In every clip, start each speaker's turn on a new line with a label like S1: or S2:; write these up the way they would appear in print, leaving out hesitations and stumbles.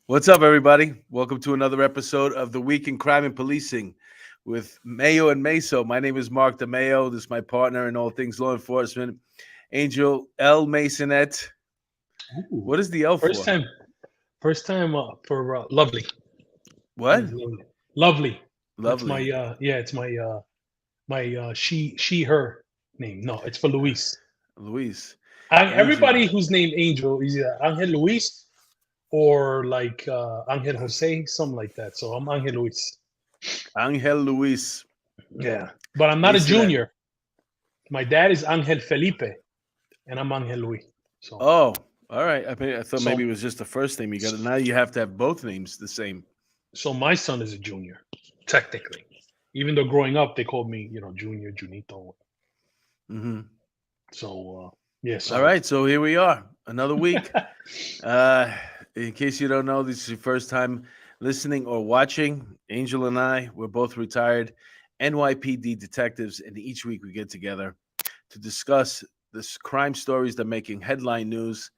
S1: What's up, everybody? Welcome to another episode of The Week in Crime and Policing with Mayo and Meso. My name is Mark DeMayo. This is my partner in all things law enforcement, Angel L. Maysonet.
S2: Ooh,
S1: What is the L
S2: first
S1: for?
S2: time, first time for lovely.
S1: What?
S2: Means lovely. Lovely. That's my
S1: Lovely.
S2: yeah. It's my she her name. No, it's for Luis.
S1: Luis. Angel.
S2: Everybody who's named Angel is either Angel Luis or like Angel Jose, something like that. So I'm Angel Luis.
S1: Angel Luis
S2: Yeah, but I'm not a
S1: Maysonet.
S2: junior. My dad is Angel Felipe, and I'm Angel Luis. So
S1: Oh, all right. I thought maybe it
S2: so
S1: was just the first name you got. Now you have to have both names the same.
S2: so my son is a junior, technically. Even though growing up they called me, Junior, Junito.
S1: Hmm.
S2: So yeah,
S1: All
S2: so
S1: right. So here we are. Another week. Uh, in case you don't know, this is your first time listening or watching. Angel and I, we're both retired NYPD detectives, and each week we get together to discuss this crime stories that are making headline news.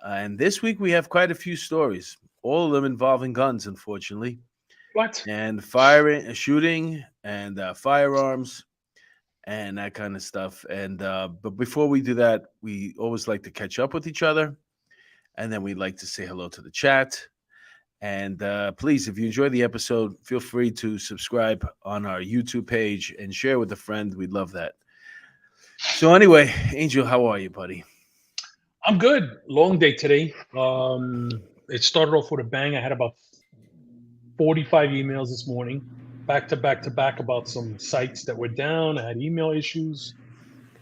S1: And this week we have quite a few stories, all of them involving guns, unfortunately,
S2: what?
S1: and firing, shooting, and firearms, and that kind of stuff. And but before we do that, we always like to catch up with each other, and then we'd like to say hello to the chat. And please, if you enjoy the episode, feel free to subscribe on our YouTube page and share with a friend. We'd love that. So, anyway, Angel, how are you, buddy?
S2: I'm good. Long day today. It started off with a bang. I had about 45 emails this morning, back to back to back about some sites that were down. I had email issues.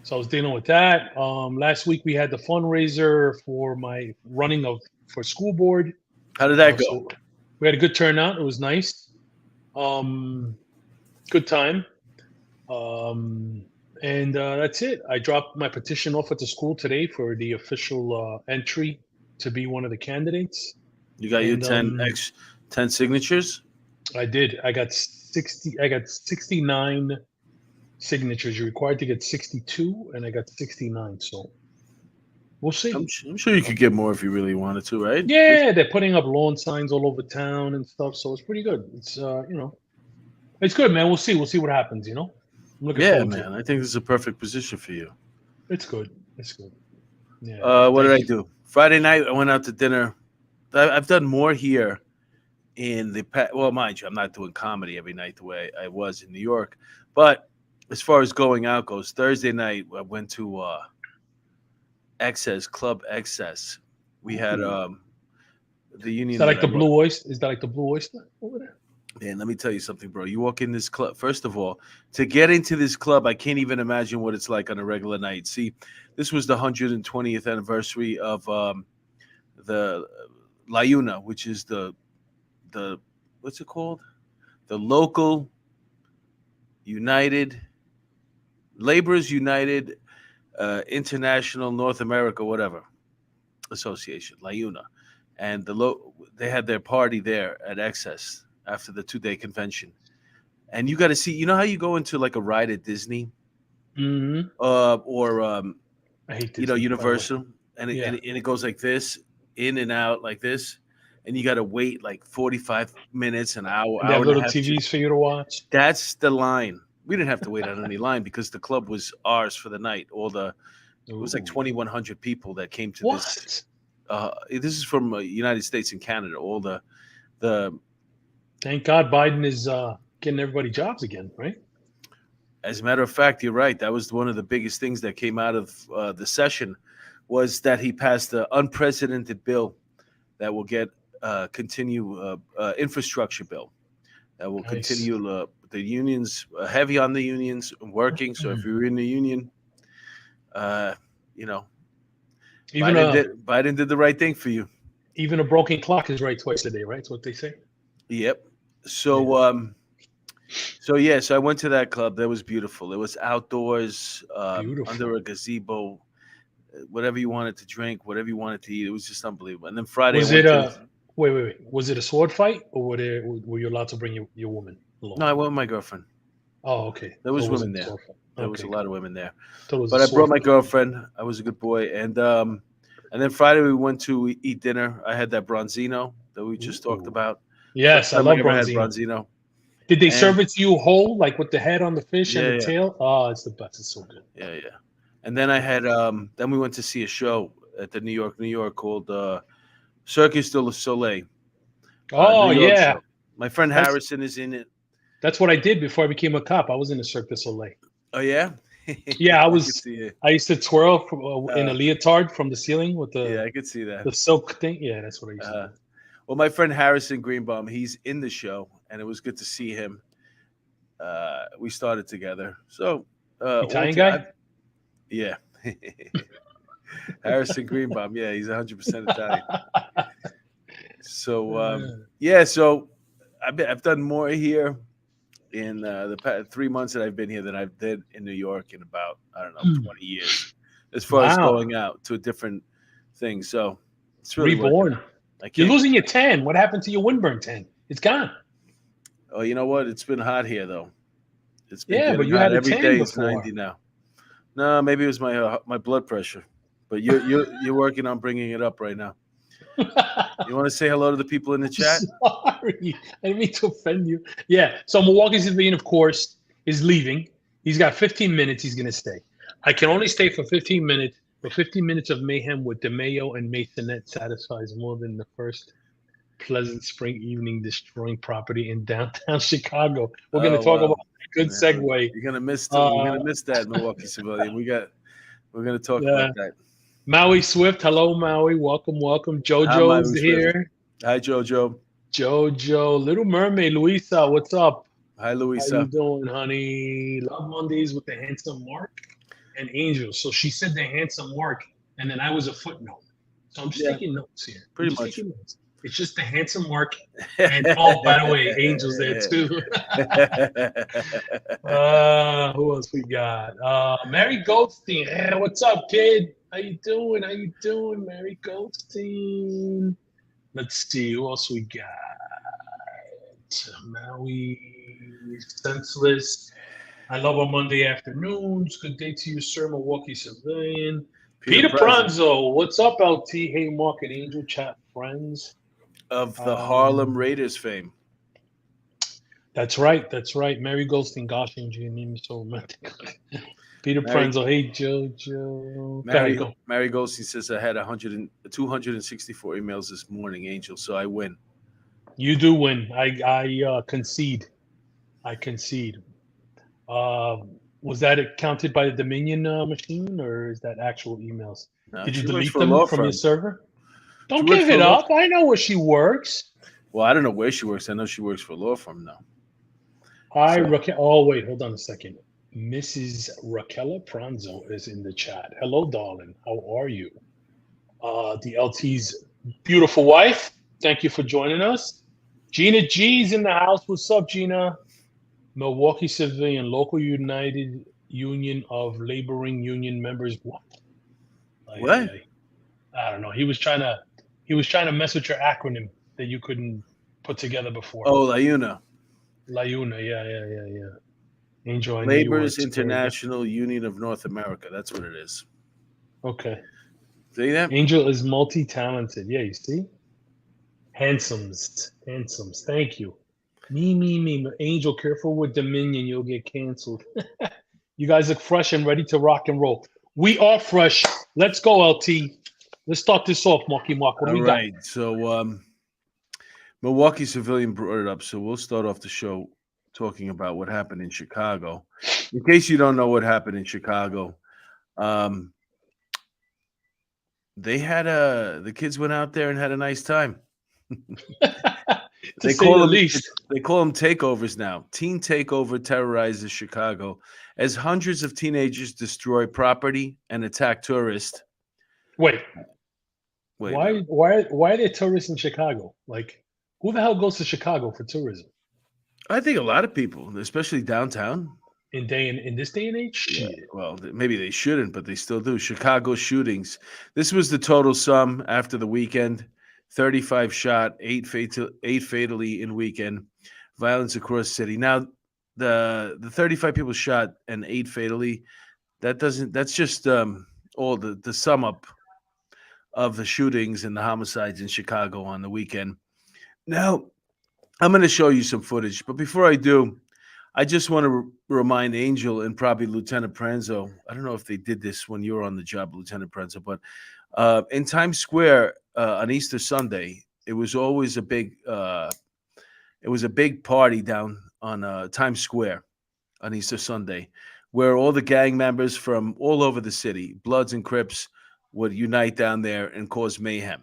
S2: So I was dealing with that. Last week we had the fundraiser for my running of for school board.
S1: How did that go?
S2: So we had a good turnout. It was nice. Um, Good time. Um, and that's it. I dropped my petition off at the school today for the official entry to be one of the candidates.
S1: You got your
S2: And
S1: 10 signatures?
S2: I did. I got 60. I got 69 signatures. You're required to get 62, and I got 69. So we'll see.
S1: I'm sure you could get more if you really wanted to, right?
S2: Yeah, they're putting up lawn signs all over town and stuff. So it's pretty good. It's good, man. We'll see. We'll see what happens. I'm looking
S1: Yeah,
S2: forward to it.
S1: man. I think this is a perfect position for you.
S2: It's good. It's good. Yeah.
S1: What did
S2: Thank
S1: I
S2: you.
S1: do? Friday night, I went out to dinner. I've done more here in the past. Well, mind you, I'm not doing comedy every night the way I was in New York. But as far as going out goes, Thursday night, I went to Excess, Club Excess. We had
S2: Ooh.
S1: the
S2: Is
S1: union
S2: that
S1: that
S2: like
S1: I
S2: the
S1: work.
S2: blue oyster? Is that like the blue oyster over there?
S1: And let me tell you something, bro. You walk in this club, first of all, to get into this club, I can't even imagine what it's like on a regular night. See, this was the 120th anniversary of the La Una, which is the what's it called? The local United Laborers United International North America, whatever association, La Una, and they had their party there at Excess after the 2 day convention. And you got to see, you know how you go into like a ride at Disney,
S2: Hmm.
S1: or
S2: I hate Disney, by the way.
S1: Universal, and
S2: Yeah.
S1: it goes like this, in and out like this, and you got to wait like 45 minutes, an hour,
S2: And they
S1: hour
S2: have
S1: and a
S2: little
S1: half.
S2: TVs for you to watch.
S1: That's the line. We didn't have to wait on any line because the club was ours for the night. It was like
S2: Ooh.
S1: 2,100 people that came to this.
S2: What?
S1: This is from United States and Canada. All the
S2: Thank God Biden is getting everybody jobs again, right?
S1: As a matter of fact, you're right. That was one of the biggest things that came out of the session, was that he passed an unprecedented bill that will get continue infrastructure bill that will
S2: Nice.
S1: continue the unions, heavy on the unions working. So if you're in the union, uh, you know,
S2: Even a
S1: Biden did the right thing for you.
S2: even a broken clock is right twice a day, right? That's what they say.
S1: Yep.
S2: Yeah.
S1: So so I went to that club. That was beautiful. It was outdoors, under
S2: Beautiful.
S1: a gazebo, whatever you wanted to drink, whatever you wanted to eat. It was just unbelievable. And then Friday I
S2: Was it
S1: went to
S2: a wait? Was it a sword fight, or were you allowed to bring your woman along?
S1: no, I went with my girlfriend.
S2: Oh, okay.
S1: There
S2: So
S1: was
S2: it
S1: women
S2: wasn't a
S1: there.
S2: sword fight.
S1: There was a
S2: Okay,
S1: lot of
S2: cool.
S1: women there.
S2: Thought it was a
S1: But I
S2: sword
S1: brought my
S2: fight.
S1: girlfriend. I was a good boy. And then Friday we went to eat dinner. I had that bronzino. that we just talked
S2: Ooh.
S1: about. First
S2: Yes, I
S1: time I
S2: love
S1: ever had
S2: bronzino.
S1: bronzino.
S2: Did they
S1: And
S2: serve it to you whole, like with the head on the fish and
S1: yeah,
S2: the
S1: yeah,
S2: tail? Oh, it's the best. It's so good.
S1: yeah, yeah. And then I
S2: Yeah.
S1: had then we went to see a show at the New York called Circus du Soleil, New
S2: Oh
S1: York
S2: yeah,
S1: show. My friend
S2: that's
S1: Harrison is in it.
S2: that's what I did before I became a cop. I was in the Cirque du Soleil.
S1: Oh yeah,
S2: Yeah, I
S1: I could
S2: was.
S1: see it.
S2: I used to twirl from, in a
S1: Uh,
S2: leotard from the ceiling with
S1: yeah, I could see that.
S2: the silk thing. Yeah, that's what I used to
S1: Uh,
S2: do.
S1: well, my friend Harrison Greenbaum, he's in the show, and it was good to see him. We started together, so
S2: Italian guy.
S1: yeah, Harrison Greenbaum, yeah, he's 100% Italian. So yeah, so I've done more here in the past 3 months that I've been here than I've did in New York in about, I don't know, 20 years, as far as
S2: Wow,
S1: going out to a different thing. So it's really working
S2: reborn.
S1: out. I
S2: You're
S1: can't
S2: losing your
S1: complain.
S2: tan. What happened to your windburn tan? It's gone.
S1: Oh, you know what? It's been hot here though. It's been
S2: Yeah, but
S1: getting
S2: you
S1: hot
S2: had a
S1: every
S2: tan
S1: day. It's
S2: before.
S1: 90 now. No, maybe it was my blood pressure. But you're working on bringing it up right now. You want to say hello to the people in the chat?
S2: Sorry, I didn't mean to offend you. Yeah, so Milwaukee Civilian, of course, is leaving. He's got 15 minutes. He's going to stay. I can only stay for 15 minutes, but 15 minutes of mayhem with DeMayo and Maysonet satisfies more than the first pleasant spring evening destroying property in downtown Chicago. We're going to
S1: Oh
S2: talk about
S1: wow.
S2: a good
S1: Yeah,
S2: segue.
S1: you're gonna miss we're
S2: Uh,
S1: gonna miss that Milwaukee civilian. We're gonna talk
S2: yeah,
S1: about that.
S2: Maui Swift. Hello, Maui. Welcome, welcome.
S1: Hi, my
S2: JoJo's
S1: Swift.
S2: here.
S1: Hi, Jojo.
S2: JoJo, Little Mermaid, Luisa, what's up?
S1: Hi,
S2: How you
S1: Luisa.
S2: doing, honey? Love Mondays with the handsome Mark and Angel. So she said the handsome Mark, and then I was a footnote. So I'm just
S1: Yeah,
S2: taking notes here. I'm
S1: pretty
S2: just
S1: much.
S2: taking notes. It's just the handsome Mark, and oh, by the way, Angel's there too. Who else we got? Mary Goldstein. Hey, what's up, kid? How you doing? How you doing, Mary Goldstein? Let's see who else we got. Maui, senseless. I love our Monday afternoons. Good day to you, sir. Milwaukee civilian.
S1: Peter
S2: Peter
S1: Pranzo
S2: Pranzo, what's up, LT? Hey, Mark and Angel chat friends.
S1: of the Harlem
S2: Um,
S1: Raiders fame.
S2: that's right. That's right. Mary Goldstein. Gosh, Angel, your name is so romantic. Peter
S1: Mary
S2: Pranzo. Hey, Jojo. Go ahead,
S1: Mary
S2: go.
S1: Mary Goldstein says I had 264 emails this morning, Angel. So I win.
S2: You do win. I concede. I concede. Was that counted by the Dominion machine, or is that actual emails? Did you
S1: She works
S2: delete
S1: for a
S2: them
S1: law
S2: from your
S1: firm.
S2: server?
S1: She
S2: Don't
S1: works
S2: give
S1: for a
S2: it
S1: law.
S2: up. I know where she works.
S1: Well, I don't know where she works. I know she works for a law firm now.
S2: Hi,
S1: So
S2: Raquel. Oh, wait, hold on a second. Mrs. Raquela Pranzo is in the chat. Hello, darling. How are you? The LT's beautiful wife. Thank you for joining us. Gina G's in the house. What's up, Gina? Milwaukee Civilian, Local United Union of Laboring Union Members. What? Ay, ay,
S1: what?
S2: ay. I don't know. He was trying to mess with your acronym that you couldn't put together before.
S1: Oh, Launa.
S2: LIUNA, yeah. Angel, I know you
S1: Laborers
S2: worked for it.
S1: International Union of North America. That's what it is.
S2: Okay.
S1: See that?
S2: Angel is multi-talented. Yeah, you see? Handsomes. Thank you. Me. Angel, careful with Dominion. You'll get canceled. You guys look fresh and ready to rock and roll. We are fresh. Let's go, LT. Let's start this off, Marky Mark. What do
S1: All
S2: we got?
S1: right. So Milwaukee civilian brought it up. So we'll start off the show talking about what happened in Chicago. In case you don't know what happened in Chicago, the kids went out there and had a nice time.
S2: To say the least.
S1: They call them takeovers now. Teen takeover terrorizes Chicago as hundreds of teenagers destroy property and attack tourists.
S2: Wait,
S1: Wait,
S2: why are there tourists in Chicago? Like, who the hell goes to Chicago for tourism?
S1: I think a lot of people, especially downtown.
S2: In this day and age?
S1: Yeah,
S2: Shit.
S1: well, maybe they shouldn't, but they still do. Chicago shootings. This was the total sum after the weekend: 35 shot, eight fatally in weekend. Violence across city. Now, the 35 people shot and 8 fatally. That's just all the sum up of the shootings and the homicides in Chicago on the weekend. Now, I'm going to show you some footage, but before I do, I just want to remind Angel and probably Lieutenant Pranzo. I don't know if they did this when you were on the job, Lieutenant Pranzo, but in Times Square on Easter Sunday, it was always a big. It was a big party down on Times Square on Easter Sunday, where all the gang members from all over the city, Bloods and Crips, would unite down there and cause mayhem.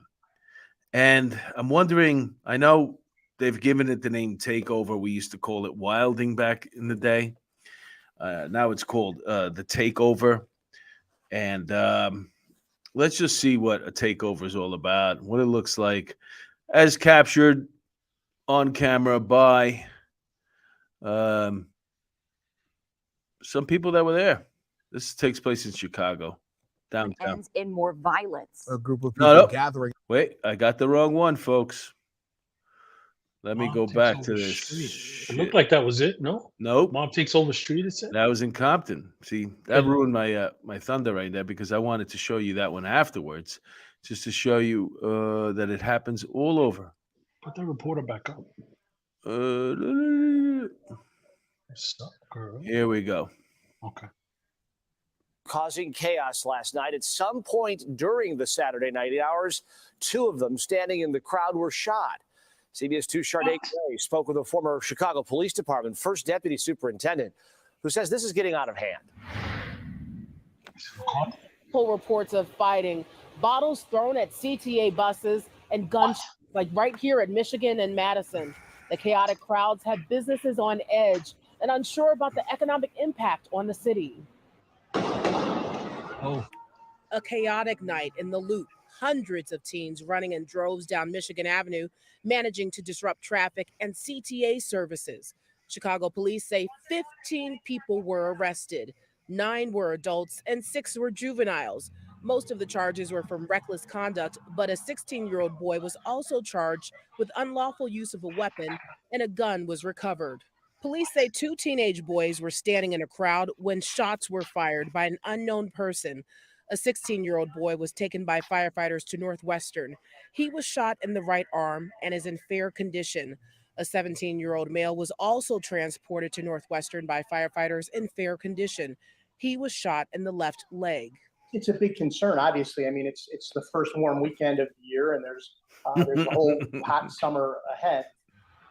S1: And I'm wondering, I know they've given it the name Takeover. We used to call it Wilding back in the day. Now it's called the Takeover. And let's just see what a takeover is all about, what it looks like, as captured on camera by some people that were there. This takes place in Chicago, downtown.
S3: Ends in more violence.
S4: A group of people gathering.
S1: Wait, I got the wrong one, folks. Let me go
S2: Takes
S1: back
S2: over
S1: to this.
S2: Street. It looked like that was it. No,
S1: Nope.
S2: Mob takes over street. It said
S1: That was in Compton. See, that ruined my my thunder right there because I wanted to show you that one afterwards, just to show you that it happens all over.
S2: Put the reporter back up. What's up, girl?
S1: Here we go.
S2: Okay.
S5: Causing chaos last night. At some point during the Saturday night hours, two of them standing in the crowd were shot. CBS 2 Sharday Gray spoke with a former Chicago Police Department first deputy superintendent who says this is getting out of hand.
S6: Full reports of fighting, bottles thrown at CTA buses, and gunshots, like right here at Michigan and Madison. The chaotic crowds have businesses on edge and unsure about the economic impact on the city.
S2: Oh.
S6: A chaotic night in the Loop. Hundreds of teens running in droves down Michigan Avenue, managing to disrupt traffic and CTA services. Chicago police say 15 people were arrested. 9 were adults and 6 were juveniles. Most of the charges were from reckless conduct, but a 16-year-old boy was also charged with unlawful use of a weapon, and a gun was recovered. Police say 2 teenage boys were standing in a crowd when shots were fired by an unknown person. A 16-year-old boy was taken by firefighters to Northwestern. He was shot in the right arm and is in fair condition. A 17-year-old male was also transported to Northwestern by firefighters in fair condition. He was shot in the left leg.
S7: It's a big concern, obviously. I mean, it's the first warm weekend of the year, and there's a whole hot summer ahead.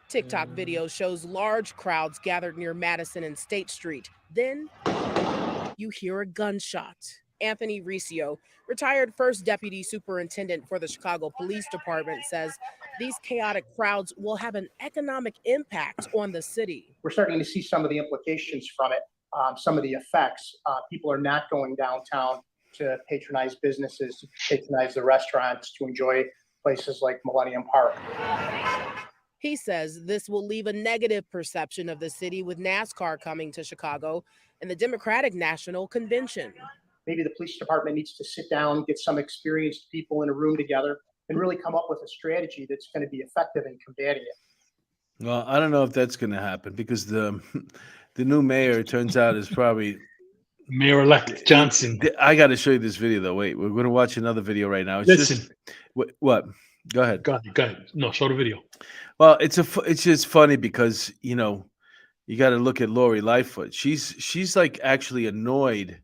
S6: TikTok video shows large crowds gathered near Madison and State Street. Then you hear a gunshot. Anthony Riccio, retired first deputy superintendent for the Chicago Police Department, says these chaotic crowds will have an economic impact on the city.
S7: We're starting to see some of the implications from it, some of the effects. People are not going downtown to patronize businesses, to patronize the restaurants, to enjoy places like Millennium Park.
S6: He says this will leave a negative perception of the city with NASCAR coming to Chicago and the Democratic National Convention.
S7: Maybe the police department needs to sit down, get some experienced people in a room together, and really come up with a strategy that's going to be effective in combating it.
S1: Well, I don't know if that's going to happen because the new mayor, it turns out, is probably
S2: Mayor-elect Johnson.
S1: I got to show you this video though. Wait, we're going to watch another video right now. It's
S2: Listen.
S1: just what? Go ahead.
S2: Go ahead. No, show the video.
S1: Well, it's just funny because you got to look at Lori Lightfoot. She's like actually annoyed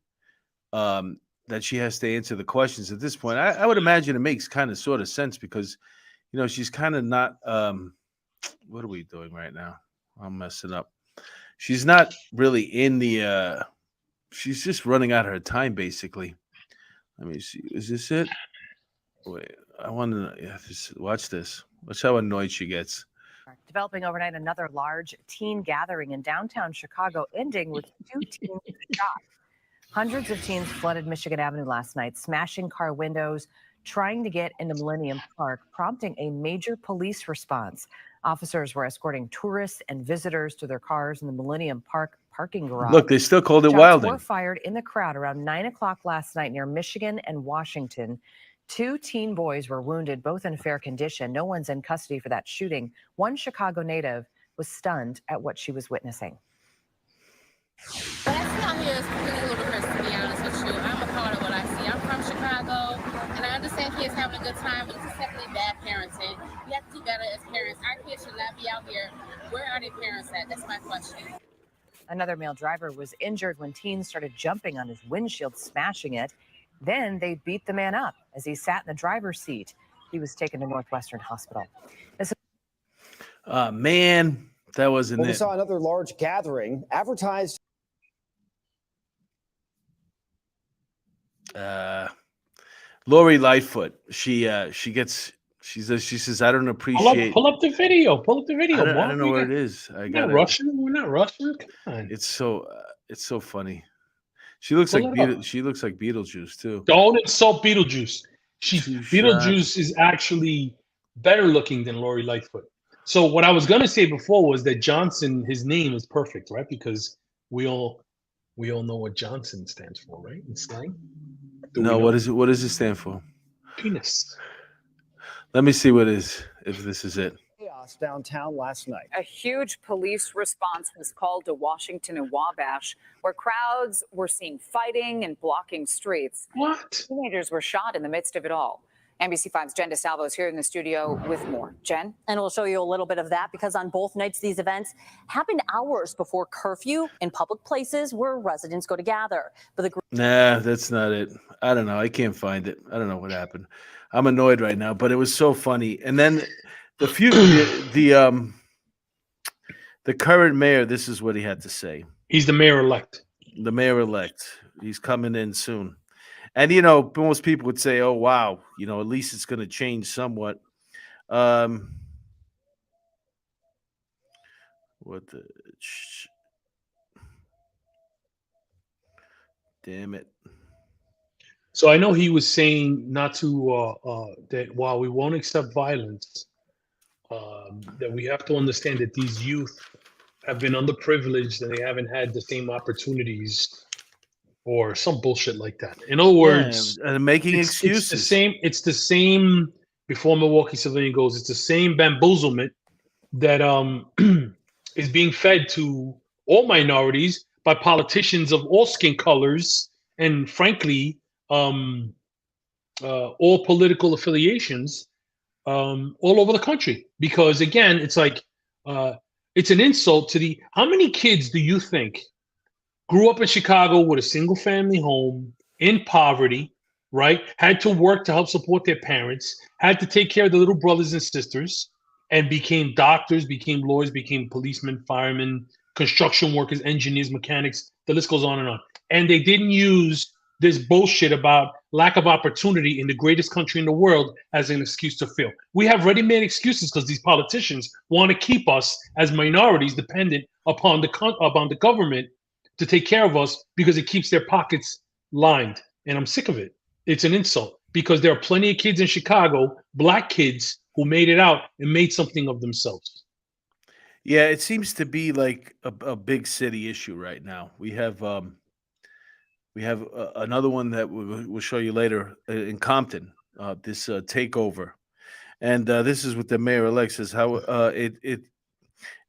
S1: that she has to answer the questions at this point. I would imagine it makes kind of sort of sense because she's kind of not. What are we doing right now? I'm messing up. She's not really in the. She's just running out of her time, basically. Let me see. Is this it? Wait, I want to watch this. Watch how annoyed she gets.
S3: Developing overnight, another large teen gathering in downtown Chicago, ending with 2 teens shot. Hundreds of teens flooded Michigan Avenue last night, smashing car windows, trying to get into Millennium Park, prompting a major police response. Officers were escorting tourists and visitors to their cars in the Millennium Park parking garage.
S1: Look, they still called it
S3: Shots
S1: wilding.
S3: were fired in the crowd around 9 o'clock last night near Michigan and Washington. 2 teen boys were wounded, both in fair condition. No one's in custody for that shooting. One Chicago native was stunned at what she was witnessing.
S8: What I see out here is completely ludicrous, to be honest with you. I'm a part of what I see. I'm from Chicago, and I understand kids having a good time, but it's simply bad parenting. We have to do better as parents. Our kids should not be out here. Where are their parents at? That's my question.
S3: Another male driver was injured when teens started jumping on his windshield, smashing it. Then they beat the man up as he sat in the driver's seat. He was taken to Northwestern Hospital.
S1: Man, that wasn't
S5: We
S1: it.
S5: saw another large gathering advertised.
S1: Lori Lightfoot. She says I don't appreciate.
S2: Pull up the video. Pull up the video.
S1: I don't know where it is.
S2: We're not rushing. We're not rushing. Come on.
S1: It's so funny. She looks like Beetlejuice too.
S2: Don't insult Beetlejuice. Beetlejuice is actually better looking than Lori Lightfoot. So what I was gonna say before was that Johnson, his name is perfect, right? Because we all know what Johnson stands for, right? In slang.
S1: No, what is it? What does it stand for?
S2: Penis.
S1: Let me see what is if this is it.
S5: Chaos downtown last night.
S4: A huge police response was called to Washington and Wabash, where crowds were seen fighting and blocking streets.
S2: What?
S4: Teenagers were shot in the midst of it all. NBC5's Jen DeSalvo is here in the studio with more. Jen?
S9: And we'll show you a little bit of that because on both nights, these events happened hours before curfew in public places where residents go to gather. But
S1: Nah, that's not it. I don't know. I can't find it. I don't know what happened. I'm annoyed right now, but it was so funny. And then the current mayor, this is what he had to say.
S2: He's the mayor-elect.
S1: The mayor-elect. He's coming in soon. And, you know, most people would say, oh, wow, you know, at least it's going to change somewhat. What the... Damn it.
S2: So I know he was saying not to, that while we won't accept violence, that we have to understand that these youth have been underprivileged and they haven't had the same opportunities or some bullshit like that. In other words,
S1: making excuses.
S2: It's the same. Before Milwaukee Civilian goes, it's the same bamboozlement that is being fed to all minorities by politicians of all skin colors and, frankly, all political affiliations all over the country. Because again, it's like it's an insult to the. How many kids do you think grew up in Chicago with a single family home in poverty, right? Had to work to help support their parents, had to take care of the little brothers and sisters, and became doctors, became lawyers, became policemen, firemen, construction workers, engineers, mechanics, the list goes on. And they didn't use this bullshit about lack of opportunity in the greatest country in the world as an excuse to fail. We have ready-made excuses because these politicians want to keep us as minorities dependent upon the government to take care of us because it keeps their pockets lined. And I'm sick of it. It's an insult because there are plenty of kids in Chicago, black kids, who made it out and made something of themselves.
S1: Yeah, it seems to be like a big city issue right now. We have another one that we'll show you later in Compton, this takeover. And this is what the mayor-elect says, how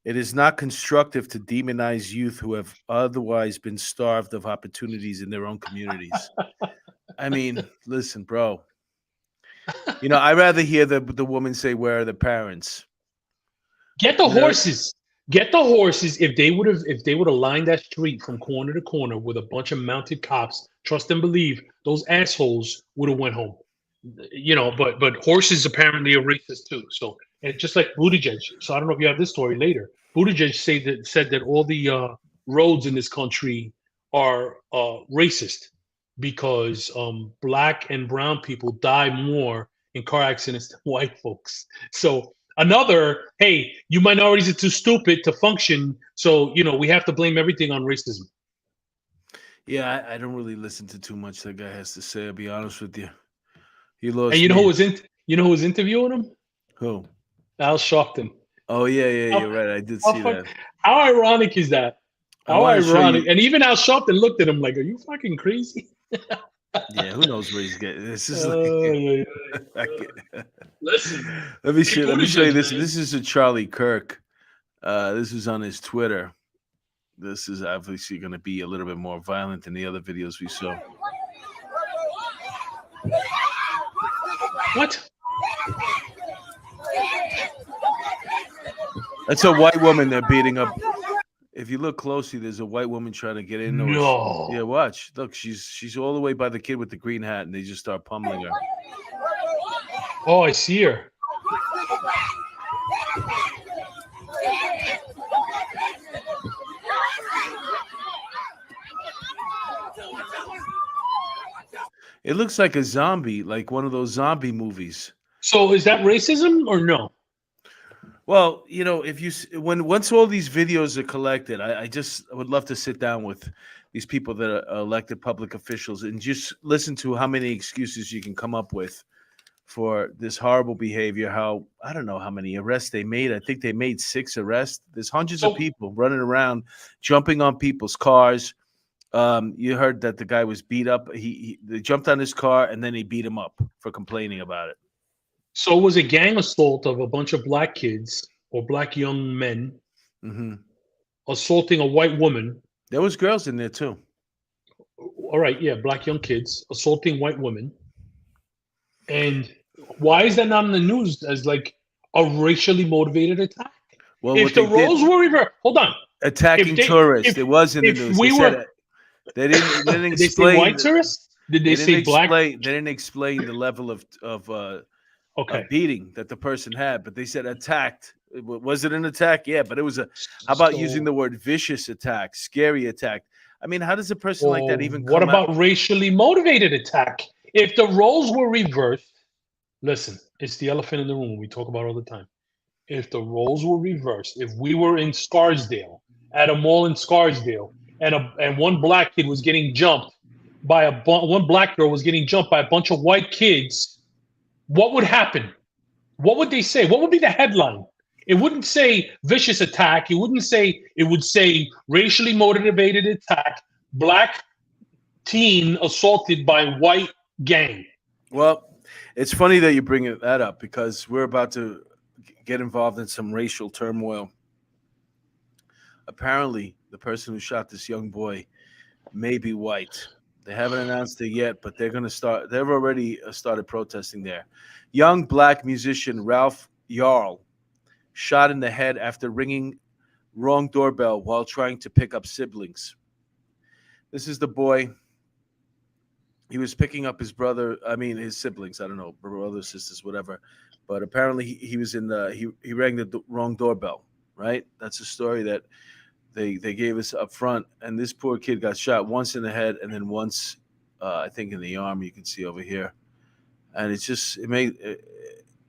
S1: it is not constructive to demonize youth who have otherwise been starved of opportunities in their own communities. I mean, listen, bro. You know, I'd rather hear the woman say, "Where are the parents?"
S2: Get the horses. Get the horses. If they would have lined that street from corner to corner with a bunch of mounted cops, trust and believe those assholes would have went home. You know, but horses apparently are racist too. So, and just like Buttigieg. So I don't know if you have this story later. Buttigieg said that all the roads in this country are racist because black and brown people die more in car accidents than white folks. So another, hey, you minorities are too stupid to function. So, you know, we have to blame everything on racism.
S1: Yeah, I don't really listen to too much that guy has to say. I'll be honest with you. He lost.
S2: And you know who was interviewing him?
S1: Who?
S2: Al Sharpton.
S1: Oh yeah, you're right. I did see that.
S2: How ironic is that? How ironic! And even Al Sharpton looked at him like, "Are you fucking crazy?"
S1: Yeah, who knows where he's getting this? Is
S2: Listen,
S1: let me show you this. This is a Charlie Kirk. This is on his Twitter. This is obviously going to be a little bit more violent than the other videos we saw.
S2: What?
S1: That's a white woman they're beating up. If you look closely, there's a white woman trying to get in.
S2: No.
S1: Yeah, watch. Look, she's all the way by the kid with the green hat, and they just start pummeling her.
S2: Oh, I see her.
S1: It looks like a zombie, like one of those zombie movies.
S2: So is that racism or no?
S1: Well, you know, if you once all these videos are collected, I would love to sit down with these people that are elected public officials and just listen to how many excuses you can come up with for this horrible behavior. How I don't know how many arrests they made. I think they made 6 arrests. There's hundreds of people running around, jumping on people's cars. You heard that the guy was beat up. They jumped on his car and then he beat him up for complaining about it.
S2: So it was a gang assault of a bunch of black kids or black young men assaulting a white woman.
S1: There was girls in there too.
S2: All right, yeah, black young kids assaulting white women. And why is that not in the news as like a racially motivated attack?
S1: Well,
S2: if the roles were reversed, hold on.
S1: Attacking tourists, it was in the news. They didn't explain.
S2: Did they say white tourists? Did they say black?
S1: They didn't explain the level of beating that the person had, but they said attacked. Was it an attack? Yeah, but it was a. How about using the word vicious attack, scary attack? I mean, how does a person like that even come
S2: What about
S1: out?
S2: racially motivated attack? If the roles were reversed, listen, it's the elephant in the room we talk about all the time. If the roles were reversed, if we were in Scarsdale, at a mall in Scarsdale, and one black kid was getting jumped by one black girl was getting jumped by a bunch of white kids, what would happen? What would they say? What would be the headline? It wouldn't say vicious attack. It would say racially motivated attack, black teen assaulted by white gang.
S1: Well, it's funny that you bring that up because we're about to get involved in some racial turmoil. Apparently, the person who shot this young boy may be white. They haven't announced it yet, but they're going to start. They've already started protesting there. Young black musician Ralph Yarl shot in the head after ringing wrong doorbell while trying to pick up siblings. This is the boy. He was picking up his siblings. I don't know, brothers, sisters, whatever. But apparently he was in he rang the wrong doorbell, right? That's a story that they gave us up front. And this poor kid got shot once in the head and then once, I think, in the arm. You can see over here. And it's just, it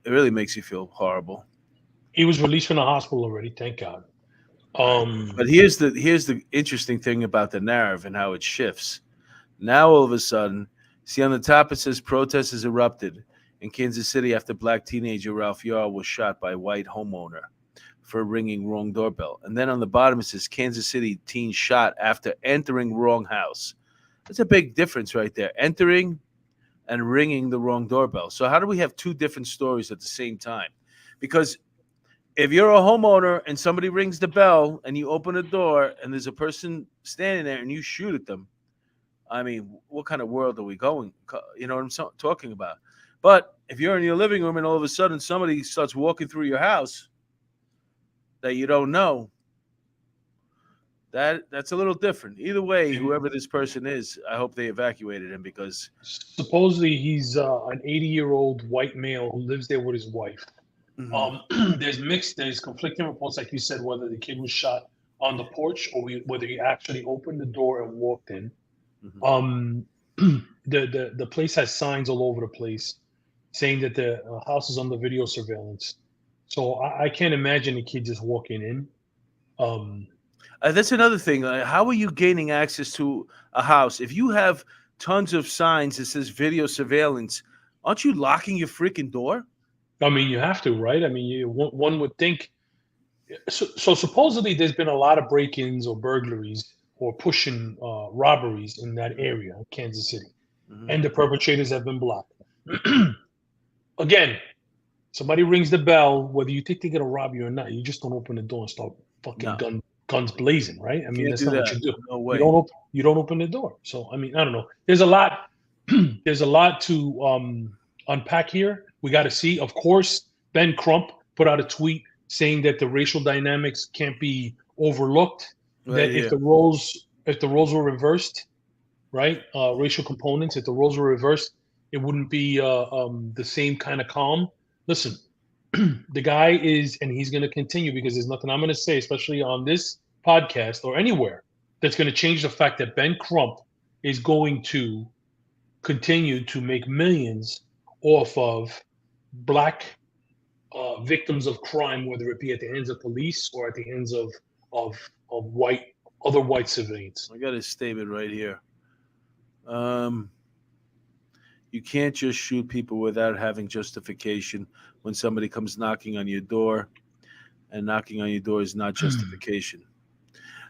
S1: really makes you feel horrible.
S2: He was released from the hospital already, thank God.
S1: But here's the interesting thing about the narrative and how it shifts. Now all of a sudden, see on the top it says protests has erupted in Kansas City after black teenager Ralph Yarl was shot by white homeowner for ringing wrong doorbell. And then on the bottom it says Kansas City teen shot after entering wrong house. That's a big difference right there. Entering and ringing the wrong doorbell. So how do we have 2 different stories at the same time? Because if you're a homeowner and somebody rings the bell and you open the door and there's a person standing there and you shoot at them, I mean, what kind of world are we going? You know what I'm talking about? But if you're in your living room and all of a sudden somebody starts walking through your house that you don't know, that's a little different. Either way, whoever this person is, I hope they evacuated him because
S2: supposedly he's an 80-year-old white male who lives there with his wife. There's conflicting reports, like you said, whether the kid was shot on the porch or whether he actually opened the door and walked in. The place has signs all over the place saying that the house is under video surveillance. So I can't imagine a kid just walking in.
S1: That's another thing. How are you gaining access to a house if you have tons of signs that says video surveillance? Aren't you locking your freaking door?
S2: I mean, you have to, right? I mean, one would think. So supposedly there's been a lot of break-ins or burglaries or pushing robberies in that area, Kansas City, and the perpetrators have been blocked. Again, somebody rings the bell, whether you think they're gonna rob you or not, you just don't open the door and start fucking guns blazing, right? I mean, that's not what you do.
S1: No way.
S2: You don't open the door. So I mean, I don't know. There's a lot. There's a lot to unpack here. We got to see. Of course, Ben Crump put out a tweet saying that the racial dynamics can't be overlooked.
S1: Right
S2: That
S1: here.
S2: if the roles were reversed, right, racial components, if the roles were reversed, it wouldn't be the same kind of calm. Listen, the guy is, and he's going to continue because there's nothing I'm going to say, especially on this podcast or anywhere, that's going to change the fact that Ben Crump is going to continue to make millions off of black victims of crime, whether it be at the hands of police or at the hands of other white civilians.
S1: I got his statement right here. You can't just shoot people without having justification. When somebody comes knocking on your door, and knocking on your door is not justification.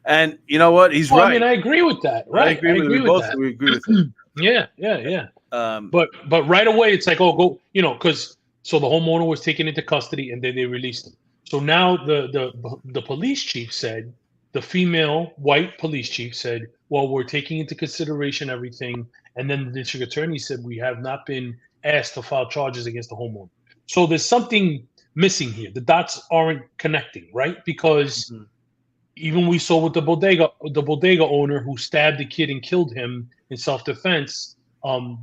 S1: And you know what? He's right.
S2: I mean, I agree with that. Right?
S1: I agree with
S2: with
S1: both.
S2: that.
S1: We agree with it.
S2: Yeah. But right away, it's like, oh, go, because so the homeowner was taken into custody and then they released him. So now the police chief said, the female white police chief said, well, we're taking into consideration everything. And then the district attorney said, we have not been asked to file charges against the homeowner. So there's something missing here. The dots aren't connecting, right? Because even we saw with the bodega owner who stabbed the kid and killed him in self-defense,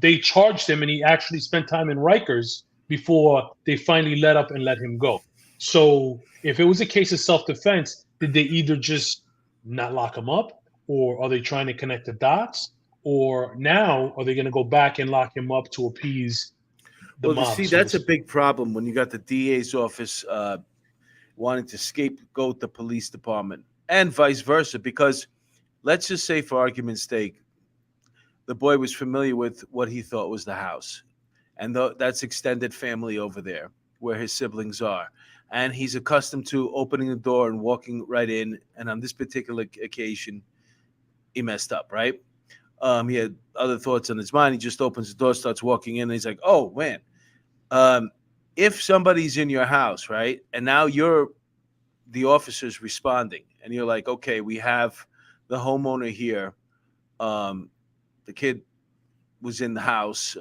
S2: they charged him and he actually spent time in Rikers before they finally let up and let him go. So if it was a case of self-defense, did they either just not lock him up, or are they trying to connect the dots, or now are they going to go back and lock him up to appease the mob?
S1: See, that's a big problem when you got the DA's office wanting to scapegoat the police department and vice versa, because let's just say, for argument's sake, the boy was familiar with what he thought was the house, and that's extended family over there where his siblings are. And he's accustomed to opening the door and walking right in. And on this particular occasion, he messed up, right? He had other thoughts on his mind. He just opens the door, starts walking in, and he's like, oh, man. If somebody's in your house, right, and now you're the officer's responding, and you're like, okay, we have the homeowner here. The kid was in the house,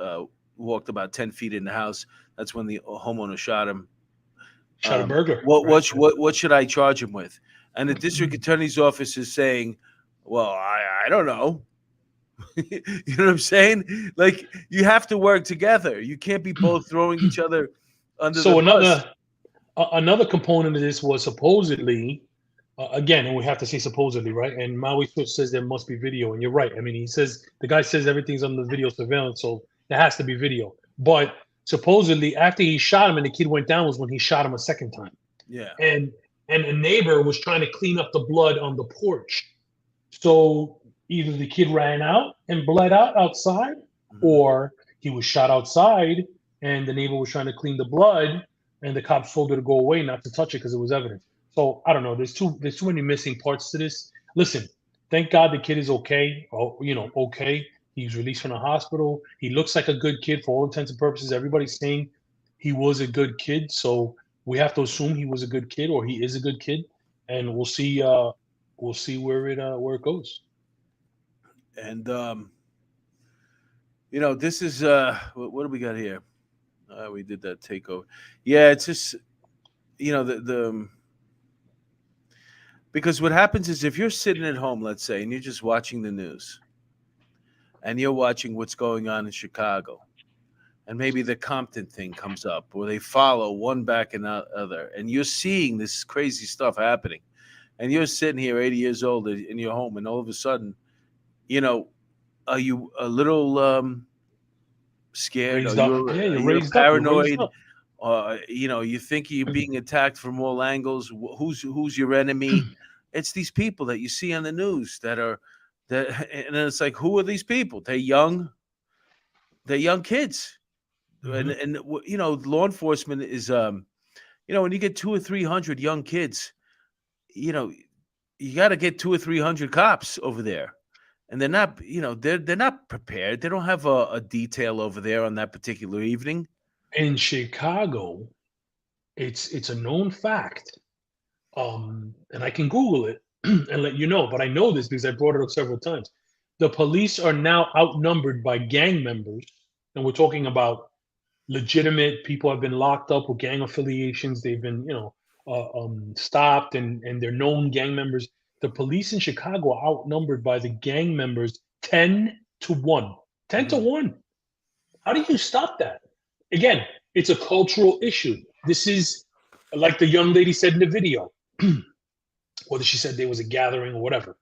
S1: walked about 10 feet in the house. That's when the homeowner shot him.
S2: Shot a burglar.
S1: What should I charge him with? And the district attorney's office is saying, well, I don't know. You know what I'm saying? Like, you have to work together. You can't be both throwing each other under the bus.
S2: Another component of this was supposedly, again, and we have to say supposedly, right? And Maui Switch says there must be video, and you're right. I mean, the guy says everything's under video surveillance, so there has to be video. But supposedly, after he shot him and the kid went down, was when he shot him a second time.
S1: Yeah.
S2: And a neighbor was trying to clean up the blood on the porch. So either the kid ran out and bled out outside, or he was shot outside and the neighbor was trying to clean the blood and the cops told her to go away, not to touch it because it was evidence. So I don't know. There's too many missing parts to this. Listen, thank God the kid is okay. Okay. He's released from the hospital. He looks like a good kid for all intents and purposes. Everybody's saying he was a good kid. So we have to assume he was a good kid, or he is a good kid. And we'll see where it goes.
S1: And this is what do we got here? We did that takeover. Yeah, it's just because what happens is, if you're sitting at home, let's say, and you're just watching the news, and you're watching what's going on in Chicago, and maybe the Compton thing comes up, or they follow one back and the other, and you're seeing this crazy stuff happening, and you're sitting here 80 years old in your home, and all of a sudden, are you a little scared? You're paranoid. You think you're being attacked from all angles. Who's your enemy? It's these people that you see on the news and it's like, who are these people? They're young kids. And law enforcement is when you get 200 or 300 young kids, you got to get 200 or 300 cops over there. And they're not, they're not prepared. They don't have a detail over there on that particular evening.
S2: In Chicago, it's a known fact, and I can Google it and let you know. But I know this because I brought it up several times. The police are now outnumbered by gang members, and we're talking about legitimate people have been locked up with gang affiliations. They've been, stopped, and they're known gang members. The police in Chicago are outnumbered by the gang members 10-1. 10-1. How do you stop that? Again, it's a cultural issue. This is like the young lady said in the video, whether she said there was a gathering or whatever.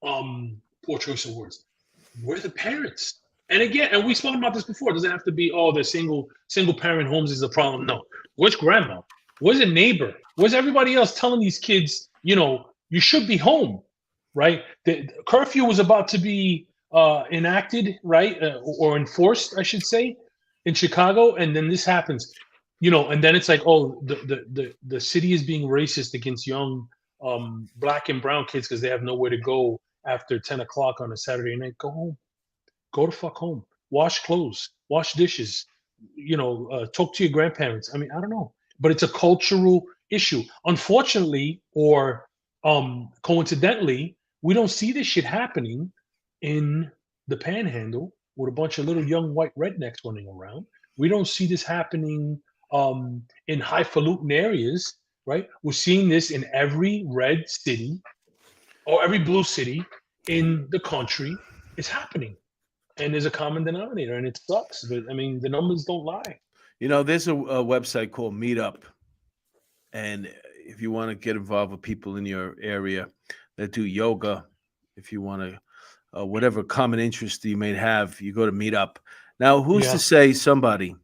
S2: Poor choice of words. Where are the parents? And again, and we've spoken about this before. It doesn't have to be, the single parent homes is the problem. No. Where's grandma? Where's a neighbor? Where's everybody else telling these kids, you should be home, right? The curfew was about to be enacted, right? Or enforced, I should say, in Chicago. And then this happens, and then it's like, the city is being racist against young black and brown kids because they have nowhere to go after 10 o'clock on a Saturday night. Go home. Go to fuck home. Wash clothes. Wash dishes. Talk to your grandparents. I mean, I don't know. But it's a cultural issue. Unfortunately, or coincidentally, we don't see this shit happening in the Panhandle with a bunch of little young white rednecks running around. We don't see this happening in highfalutin areas, right? We're seeing this in every red city or every blue city in the country. It's happening. And there's a common denominator, and it sucks. But, I mean, the numbers don't lie.
S1: There's a website called Meetup. And if you want to get involved with people in your area that do yoga, if you want to, whatever common interest you may have, you go to Meetup. Now, who's to say somebody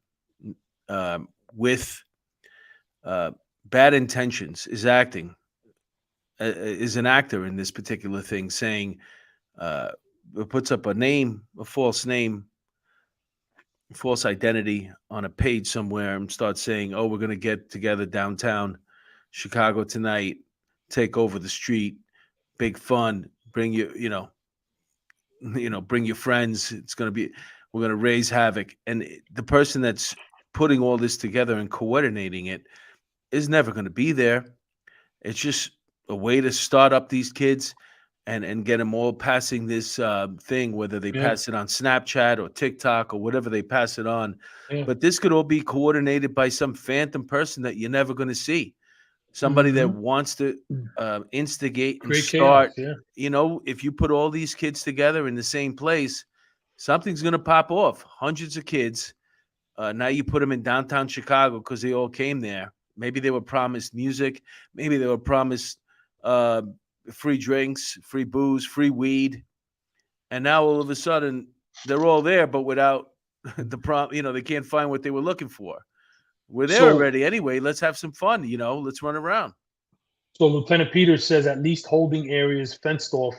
S1: with bad intentions is an actor in this particular thing, saying, puts up a false name, false identity on a page somewhere and starts saying, we're going to get together downtown Chicago tonight, take over the street, big fun, bring bring your friends. We're going to raise havoc. And the person that's putting all this together and coordinating it is never going to be there. It's just a way to start up these kids and get them all passing this thing, whether they pass it on Snapchat or TikTok or whatever they pass it on. Yeah. But this could all be coordinated by some phantom person that you're never going to see. Somebody that wants to instigate and start. Chaos, if you put all these kids together in the same place, something's going to pop off. Hundreds of kids. Now you put them in downtown Chicago because they all came there. Maybe they were promised music. Maybe they were promised free drinks, free booze, free weed. And now all of a sudden they're all there, but without the they can't find what they were looking for. We're there already anyway. Let's have some fun, let's run around.
S2: So Lieutenant Peters says at least holding areas fenced off,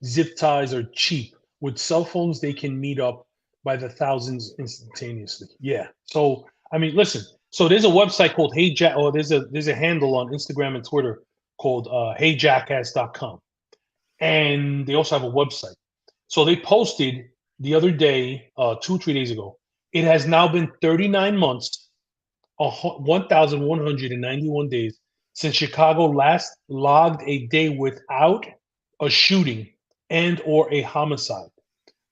S2: zip ties are cheap. With cell phones, they can meet up by the thousands instantaneously. Yeah. So, I mean, listen, so there's a website called Hey Jack, or there's a handle on Instagram and Twitter called heyjackass.com. And they also have a website. So they posted the other day, 2 or 3 days ago, it has now been 39 months, 1,191 days since Chicago last logged a day without a shooting and or a homicide.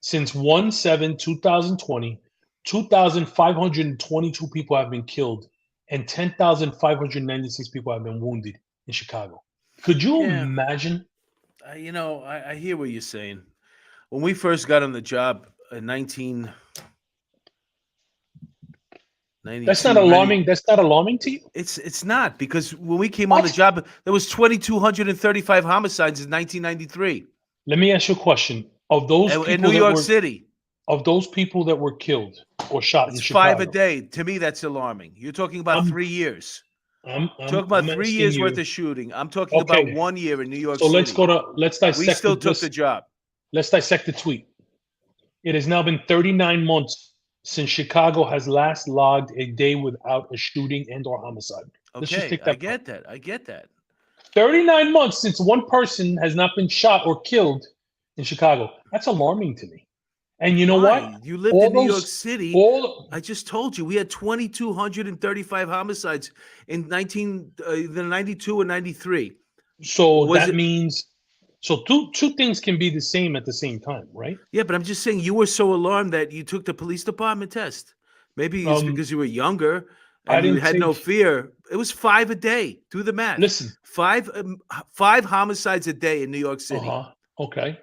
S2: Since 1/7/2020, 2,522 people have been killed and 10,596 people have been wounded in Chicago. Could you imagine?
S1: I hear what you're saying. When we first got on the job in 1992,
S2: that's not alarming. That's not alarming to you?
S1: It's not, because when we came on the job, there was 2,235 homicides in 1993.
S2: Let me ask you a question. Of those people
S1: in New York City,
S2: of those people that were killed or shot in Chicago,
S1: 5 a day. To me, that's alarming. You're talking about 3 years. I'm talking about 3 years worth of shooting. I'm talking about 1 year in New York City.
S2: So let's dissect.
S1: We still took the job.
S2: Let's dissect the tweet. It has now been 39 months since Chicago has last logged a day without a shooting and or homicide.
S1: Okay, I get that.
S2: 39 months since one person has not been shot or killed in Chicago. That's alarming to me. And you know what?
S1: You lived in New York City. I just told you we had 2,235 homicides in 92 and 93.
S2: So that means two things can be the same at the same time, right?
S1: Yeah, but I'm just saying you were so alarmed that you took the police department test. Maybe it's because you were younger
S2: I
S1: and you
S2: didn't
S1: had no
S2: take-
S1: fear. It was 5 a day. Do the math.
S2: Listen.
S1: Five homicides a day in New York City.
S2: Okay.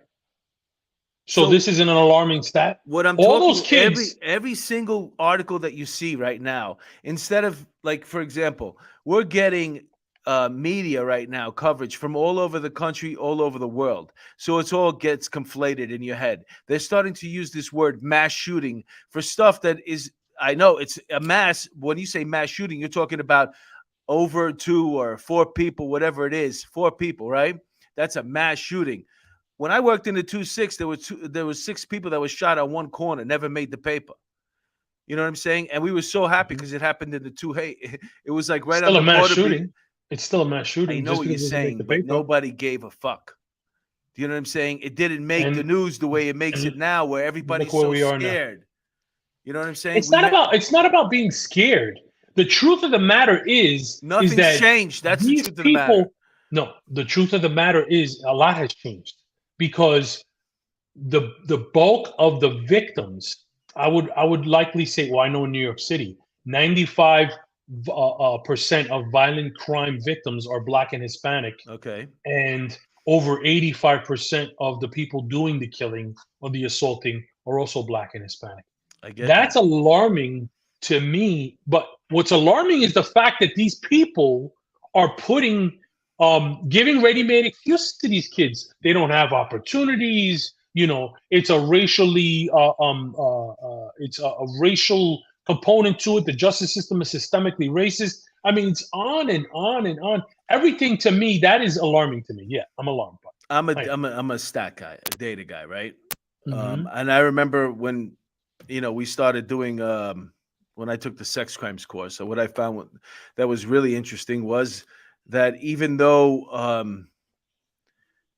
S2: So
S1: So-
S2: this isn't an alarming stat.
S1: What I'm
S2: All
S1: talking,
S2: those kids.
S1: every single article that you see right now, instead of, like, for example, we're getting media right now, coverage from all over the country, all over the world. So it's all gets conflated in your head. They're starting to use this word mass shooting for stuff that is, I know it's a mass. When you say mass shooting, you're talking about over 2 or 4 people, whatever it is, 4 people, right? That's a mass shooting. When I worked in the 2-6, there was 6 people that was shot on one corner, never made the paper. You know what I'm saying? And we were so happy because it happened in the 2-8. It was like right
S2: Still
S1: on
S2: a
S1: the
S2: mass
S1: border.
S2: shooting. It's still a mass shooting.
S1: I know what you're saying, but nobody gave a fuck. Do you know what I'm saying? It didn't make the news the way it makes it now, where everybody's so scared. You know what I'm saying?
S2: It's not about being scared. The truth of the matter is
S1: nothing's
S2: that
S1: changed. That's the truth of the matter.
S2: No, the truth of the matter is a lot has changed because the bulk of the victims, I would likely say, well, I know in New York City, 95% of violent crime victims are Black and Hispanic.
S1: Okay.
S2: And over 85% of the people doing the killing or the assaulting are also Black and Hispanic.
S1: I get
S2: That's
S1: that.
S2: alarming to me. But what's alarming is the fact that these people are giving ready-made excuses to these kids. They don't have opportunities. You know, it's a racially it's a racial component to it. The justice system is systemically racist. I mean, it's on and on and on. Everything to me, that is alarming to me. Yeah, I'm alarmed.
S1: I'm a stat guy, a data guy, right?
S2: Mhm.
S1: And I remember when, we started doing when I took the sex crimes course. So what I found that was really interesting was that even though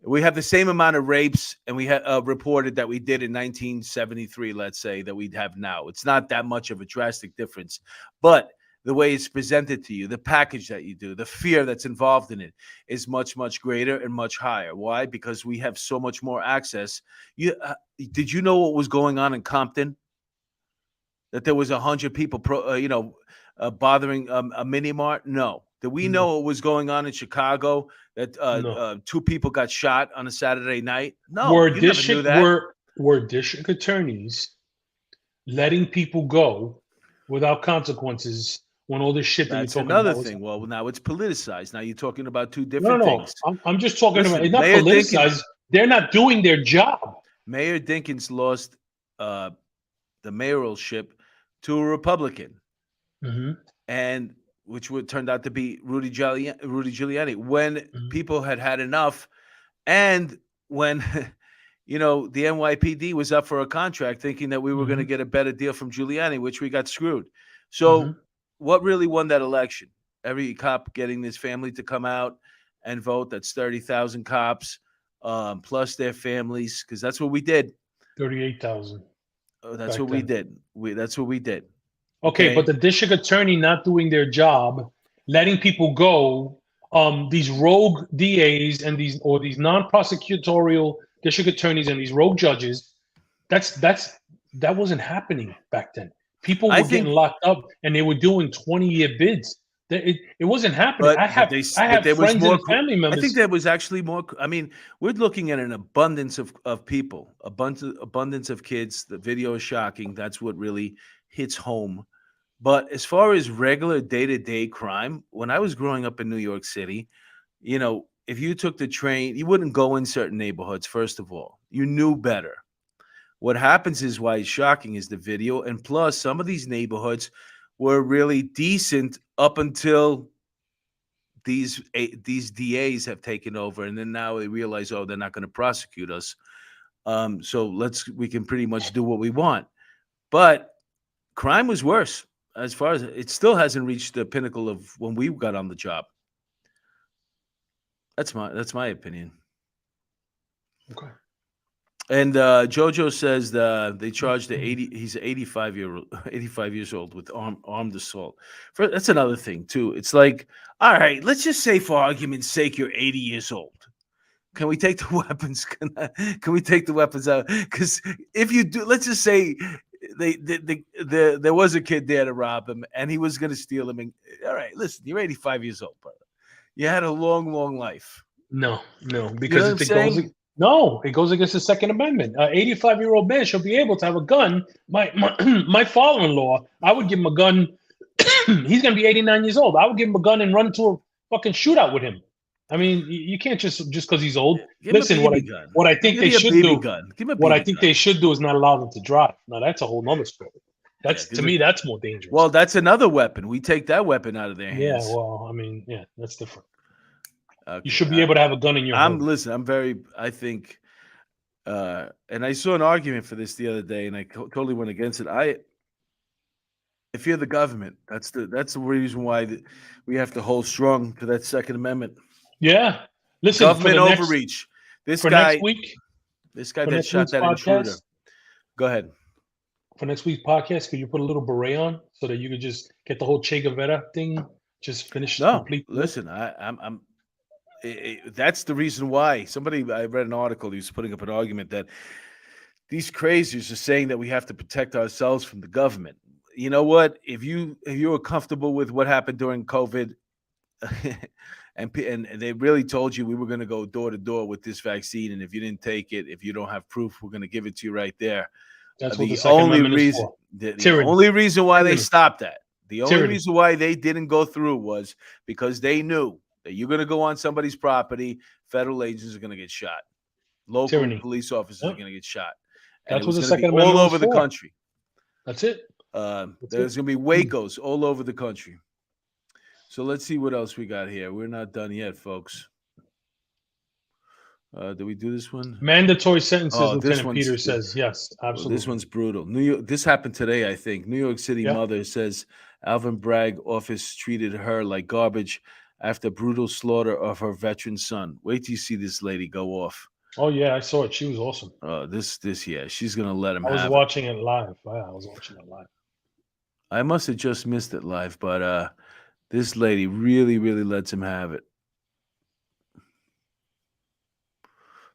S1: we have the same amount of rapes and we had reported that we did in 1973, let's say, that we'd have now. It's not that much of a drastic difference, but the way it's presented to you, the package that you do, the fear that's involved in it is much, much greater and much higher. Why? Because we have so much more access. Did you know what was going on in Compton? That there was 100 people, bothering a mini mart? No. Did we know what was going on in Chicago? That 2 people got shot on a Saturday night? No,
S2: Were
S1: you never knew that.
S2: Were district attorneys letting people go without consequences when all this shit that
S1: That's
S2: you're talking
S1: another
S2: about?
S1: thing. Well, now it's politicized. Now you're talking about 2 different
S2: No.
S1: things.
S2: I'm just talking
S1: Listen,
S2: about it's not
S1: Mayor
S2: politicized. They're not doing their job.
S1: Mayor Dinkins lost the mayoralship to a Republican, and which turned out to be Rudy Giuliani. When people had enough, and when the NYPD was up for a contract, thinking that we were going to get a better deal from Giuliani, which we got screwed. So, what really won that election? Every cop getting his family to come out and vote. That's 30,000 cops plus their families, because that's what we did.
S2: 38,000.
S1: That's what we did. That's what we did.
S2: Okay, but the district attorney not doing their job, letting people go, these rogue DAs and these non-prosecutorial district attorneys and these rogue judges, that wasn't happening back then. People were getting locked up and they were doing 20-year bids. It wasn't happening. I have friends and family members.
S1: I think there was actually more. I mean, we're looking at an abundance of people, abundance of kids. The video is shocking. That's what really hits home. But as far as regular day-to-day crime, when I was growing up in New York City, if you took the train, you wouldn't go in certain neighborhoods, first of all. You knew better. What happens is why it's shocking is the video. And plus, some of these neighborhoods were really decent up until these DAs have taken over. And then now they realize, oh, they're not going to prosecute us. So we can pretty much do what we want. But crime was worse. As far as it still hasn't reached the pinnacle of when we got on the job. That's my opinion.
S2: Okay.
S1: And Jojo says they charged he's 85 years old with armed assault. That's another thing too. It's like, all right, let's just say for argument's sake you're 80 years old. Can we take the weapons? Can we take the weapons out? Because if you do, let's just say there was a kid there to rob him, and he was going to steal him. And all right, listen, you're 85 years old, brother. You had a long, long life.
S2: No,
S1: You know
S2: because
S1: what I'm
S2: it goes against the Second Amendment. 85-year-old man should be able to have a gun. My father-in-law, I would give him a gun. He's going to be 89 years old. I would give him a gun and run into a fucking shootout with him. I mean, you can't just because he's old. Listen, what I think they should do. What I think they should do is not allow them to drive. Now that's a whole nother story. That's to me, that's more dangerous.
S1: Well, that's another weapon. We take that weapon out of their hands.
S2: Yeah, well, I mean, yeah, that's different. Okay, you should be able to have a gun in your home.
S1: I think, and I saw an argument for this the other day, and I totally went against it. I fear the government. That's the reason why we have to hold strong to that Second Amendment.
S2: Yeah, listen.
S1: Government overreach. This guy that shot that intruder. Go ahead.
S2: For next week's podcast, could you put a little beret on so that you could just get the whole Che Guevara thing just finished?
S1: Listen, I'm. That's the reason why. I read an article. He was putting up an argument that these crazies are saying that we have to protect ourselves from the government. You know what? If you were comfortable with what happened during COVID, and they really told you we were going to go door to door with this vaccine, and if you didn't take it, if you don't have proof, we're going to give it to you right there.
S2: That's what the only reason.
S1: The only reason why they stopped that, the only reason why they didn't go through was because they knew that you're going to go on somebody's property, federal agents are going to get shot, local police officers are going to get shot. And
S2: that's what the
S1: Second Amendment all over the country.
S2: That's it.
S1: There's going to be Wacos all over the country. So let's see what else we got here. We're not done yet, folks. Did we do this one?
S2: Mandatory sentences, Lieutenant Peter says. Yes, absolutely.
S1: This one's brutal. New York. This happened today, I think. New York City mother says Alvin Bragg office treated her like garbage after brutal slaughter of her veteran son. Wait till you see this lady go off.
S2: Oh, yeah, I saw it. She was awesome.
S1: She's going to let him
S2: I was watching it live. Wow, I was watching it live.
S1: I must have just missed it live, but this lady really, really lets him have it.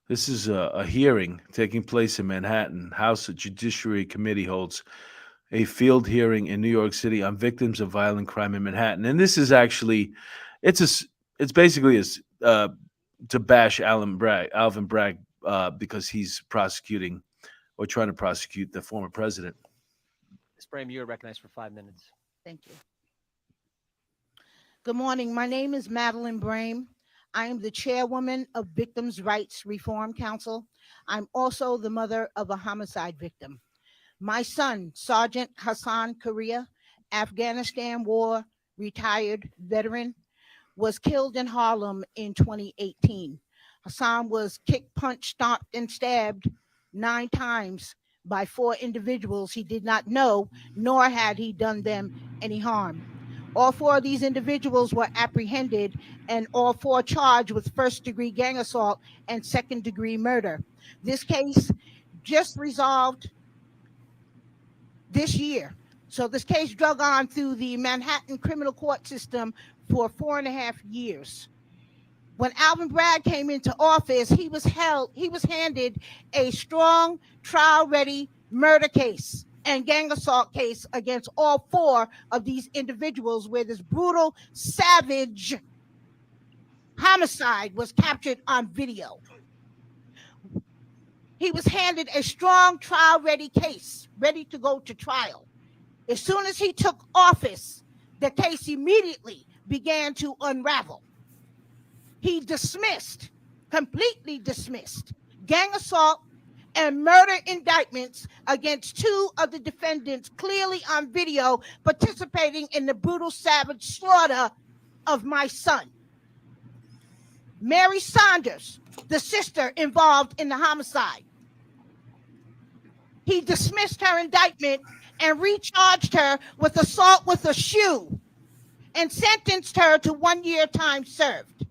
S1: This is a hearing taking place in Manhattan. House Judiciary Committee holds a field hearing in New York City on victims of violent crime in Manhattan. And this is actually, it's basically to bash Alvin Bragg because he's prosecuting or trying to prosecute the former president.
S10: Ms. Brame, you are recognized for 5 minutes.
S11: Thank you. Good morning. My name is Madeline Brame. I am the chairwoman of Victims' Rights Reform Council. I'm also the mother of a homicide victim. My son, Sergeant Hassan Korea, Afghanistan War retired veteran, was killed in Harlem in 2018. Hassan was kicked, punched, stomped, and stabbed 9 times by 4 individuals he did not know, nor had he done them any harm. All 4 of these individuals were apprehended and all 4 charged with first-degree gang assault and second-degree murder. This case just resolved this year. So this case drug on through the Manhattan criminal court system for 4.5 years. When Alvin Bragg came into office, he was handed a strong trial-ready murder case and gang assault case against all 4 of these individuals, where this brutal, savage homicide was captured on video. He was handed a strong trial-ready case, ready to go to trial. As soon as he took office, the case immediately began to unravel. He completely dismissed gang assault and murder indictments against 2 of the defendants, clearly on video, participating in the brutal, savage slaughter of my son. Mary Saunders, the sister involved in the homicide. He dismissed her indictment and recharged her with assault with a shoe and sentenced her to 1 year time served.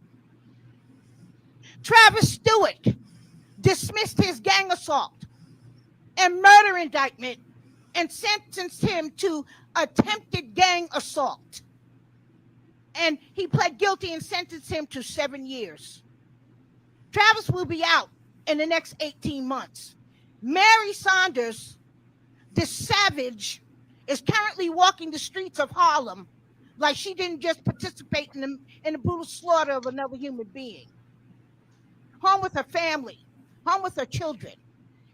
S11: Travis Stewart dismissed his gang assault and murder indictment and sentenced him to attempted gang assault. And he pled guilty and sentenced him to 7 years. Travis will be out in the next 18 months. Mary Saunders this savage is currently walking the streets of Harlem like she didn't just participate in the brutal slaughter of another human being. Home with her family, home with her children.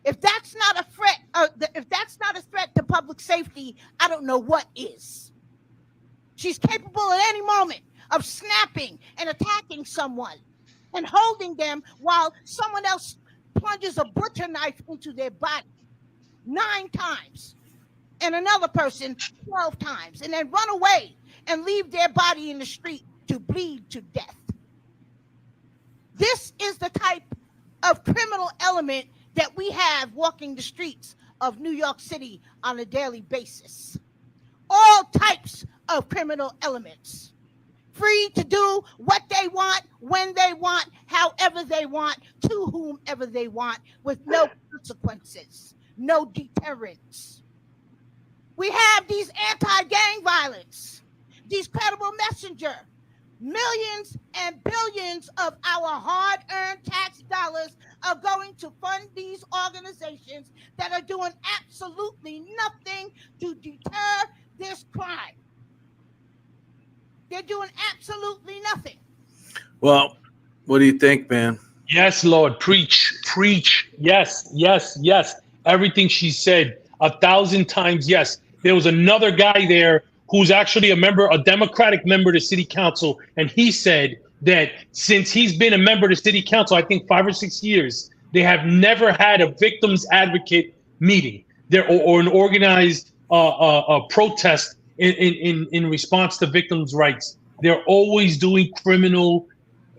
S11: If that's not a threat, if that's not a threat to public safety, I don't know what is. She's capable at any moment of snapping and attacking someone and holding them while someone else plunges a butcher knife into their body 9 times and another person 12 times, and then run away and leave their body in the street to bleed to death. This is the type of criminal element that we have walking the streets of New York City on a daily basis. All types of criminal elements, free to do what they want, when they want, however they want, to whomever they want, with no consequences, no deterrence. We have these anti-gang violence, these credible messenger. Millions and billions of our hard-earned tax dollars are going to fund these organizations that are doing absolutely nothing to deter this crime. They're doing absolutely nothing.
S1: Well, what do you think, man?
S2: Yes, Lord, preach. Yes. Everything she said, 1,000 times yes. There was another guy there who's actually a Democratic member of the city council, and he said that since he's been a member of the city council, I think 5 or 6 years, they have never had a victims advocate meeting there or an organized protest in response to victims' rights. They're always doing criminal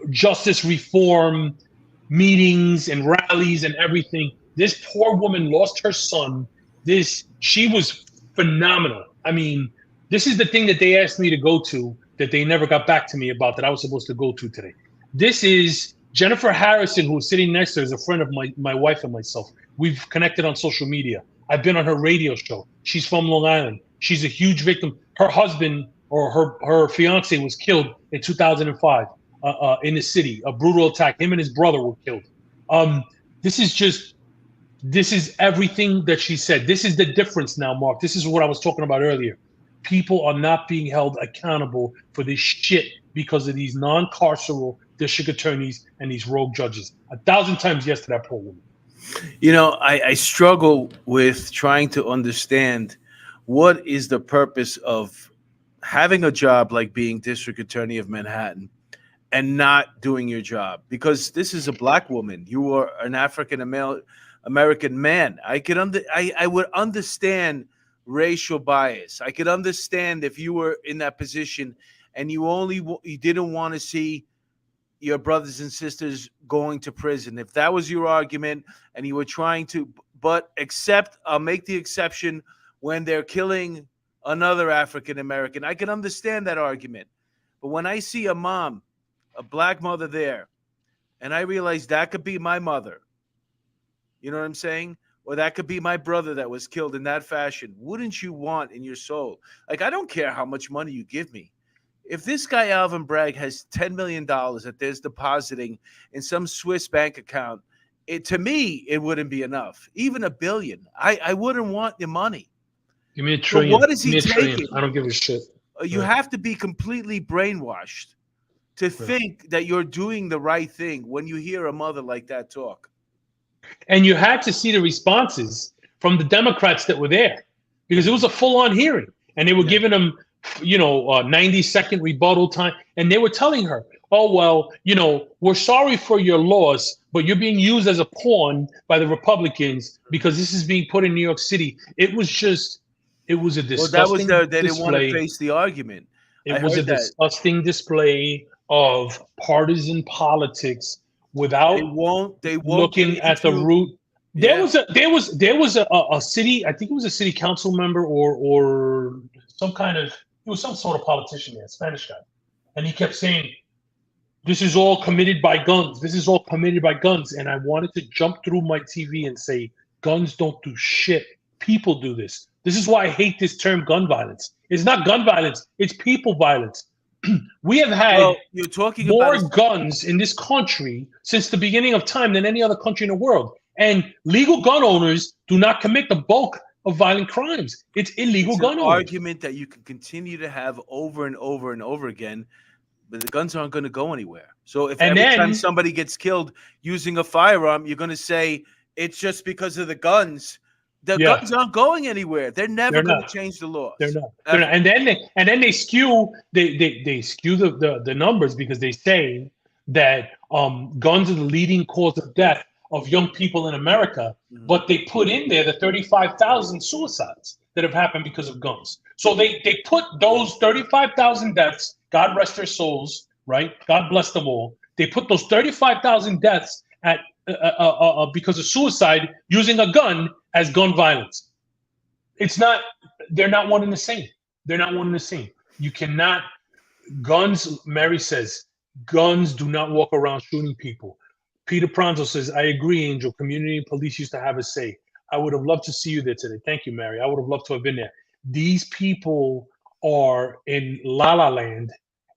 S2: justice reform meetings and rallies and everything. This poor woman lost her son. She was phenomenal. I mean, this is the thing that they asked me to go to that they never got back to me about that I was supposed to go to today. This is Jennifer Harrison, who's sitting next to her, is a friend of my wife and myself. We've connected on social media. I've been on her radio show. She's from Long Island. She's a huge victim. Her husband or her fiance was killed in 2005 in the city. A brutal attack. Him and his brother were killed. This is everything that she said. This is the difference now, Mark. This is what I was talking about earlier. People are not being held accountable for this shit because of these non-carceral district attorneys and these rogue judges. 1,000 times yes to that poor woman.
S1: You know, I struggle with trying to understand what is the purpose of having a job like being district attorney of Manhattan and not doing your job, because this is a black woman. You are an African American man. I would understand racial bias. I could understand if you were in that position and you didn't want to see your brothers and sisters going to prison. If that was your argument and you were trying to, but I'll make the exception when they're killing another African American. I can understand that argument. But when I see a mom, a black mother there, and I realize that could be my mother, you know what I'm saying? Or that could be my brother that was killed in that fashion. Wouldn't you want in your soul? Like, I don't care how much money you give me. If this guy, Alvin Bragg, has $10 million that there's depositing in some Swiss bank account, to me, it wouldn't be enough. Even $1 billion. I wouldn't want the money.
S2: Give me $1 trillion.
S1: But what is he taking?
S2: I don't give a shit.
S1: You have to be completely brainwashed to think that you're doing the right thing when you hear a mother like that talk.
S2: And you had to see the responses from the Democrats that were there, because it was a full-on hearing, and they were giving them, 90-second rebuttal time, and they were telling her, "Oh well, we're sorry for your loss, but you're being used as a pawn by the Republicans because this is being put in New York City." It was a disgusting.
S1: They didn't want to face the argument.
S2: It was a disgusting display of partisan politics without
S1: they won't
S2: looking at the root. There was a city, I think it was a city council member or some sort of politician there, Spanish guy. And he kept saying, "This is all committed by guns. This is all committed by guns." And I wanted to jump through my TV and say, guns don't do shit. People do this. This is why I hate this term gun violence. It's not gun violence. It's people violence. We have had more guns in this country since the beginning of time than any other country in the world. And legal gun owners do not commit the bulk of violent crimes. It's illegal
S1: It's
S2: gun
S1: an
S2: owners.
S1: argument that you can continue to have over and over and over again, but the guns aren't going to go anywhere. So if
S2: And
S1: every time
S2: then-
S1: somebody gets killed using a firearm, you're going to say it's just because of the guns. The guns aren't going anywhere. They're never going to change the laws.
S2: They're not. And then they skew they skew the numbers because they say that guns are the leading cause of death of young people in America, but they put in there the 35,000 suicides that have happened because of guns. So they put those 35,000 deaths, God rest their souls, right? God bless them all. They put those 35,000 deaths at because of suicide using a gun as gun violence. It's not. They're not one and the same. They're not one and the same. You cannot. Guns. Mary says guns do not walk around shooting people. Peter Pranzo says, I agree, Angel. Community and police used to have a say. I would have loved to see you there today. Thank you, Mary. I would have loved to have been there. These people are in La La Land.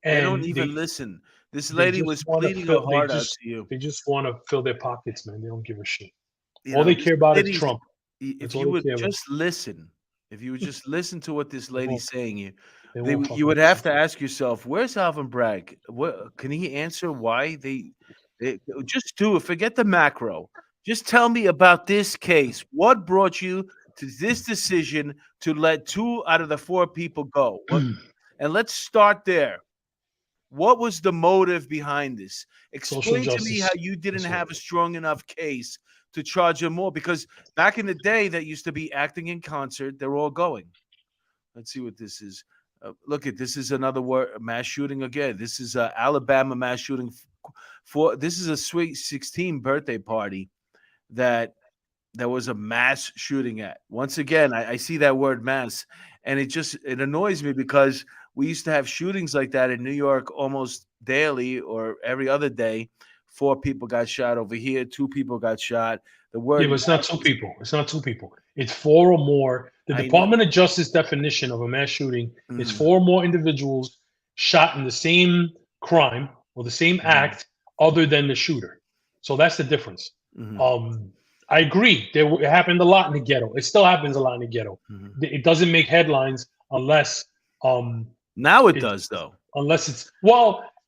S2: And
S1: they don't even listen. This lady was pleading her heart out to you.
S2: They just want to fill their pockets, man. They don't give a shit. All they care about is Trump.
S1: If you would just listen, if you would just listen to what this lady's saying, you would have to ask yourself, where's Alvin Bragg? What can he answer? Why they just do it? Forget the macro. Just tell me about this case. What brought you to this decision to let 2 out of the 4 people go? And let's start there. What was the motive behind this? Explain to me how you didn't have a strong enough case to charge them more, because back in the day that used to be acting in concert. They're all going. Let's see what this is. Look at this is another mass shooting again. This is Alabama mass shooting. This is a Sweet 16 birthday party that there was a mass shooting at. Once again, I see that word mass, and it annoys me because we used to have shootings like that in New York almost daily or every other day. 4 people got shot over here. 2 people got shot. The word
S2: but it's not 2 people. It's not 2 people. It's 4 or more. The Department of Justice definition of a mass shooting is 4 or more individuals shot in the same crime or the same act other than the shooter. So that's the difference. I agree. It happened a lot in the ghetto. It still happens a lot in the ghetto. It doesn't make headlines unless
S1: now it does, though.
S2: Unless it's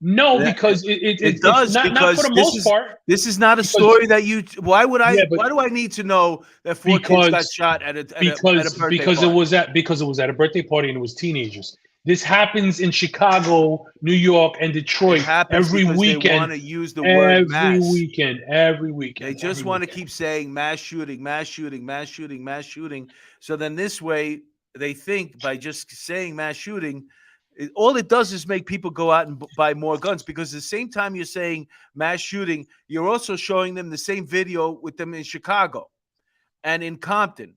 S2: no, because it
S1: does,
S2: not,
S1: because
S2: not for the most part.
S1: This is not a story that you. Why would I? Why do I need to know that 4 kids got shot at a birthday party?
S2: Because it was at a birthday party and it was teenagers. This happens in Chicago, New York, and Detroit every weekend.
S1: They want to use the word mass
S2: every weekend.
S1: They just want to keep saying mass shooting, mass shooting, mass shooting, mass shooting. So then this way, they think by just saying mass shooting, all it does is make people go out and buy more guns, because at the same time you're saying mass shooting, you're also showing them the same video with them in Chicago and in Compton,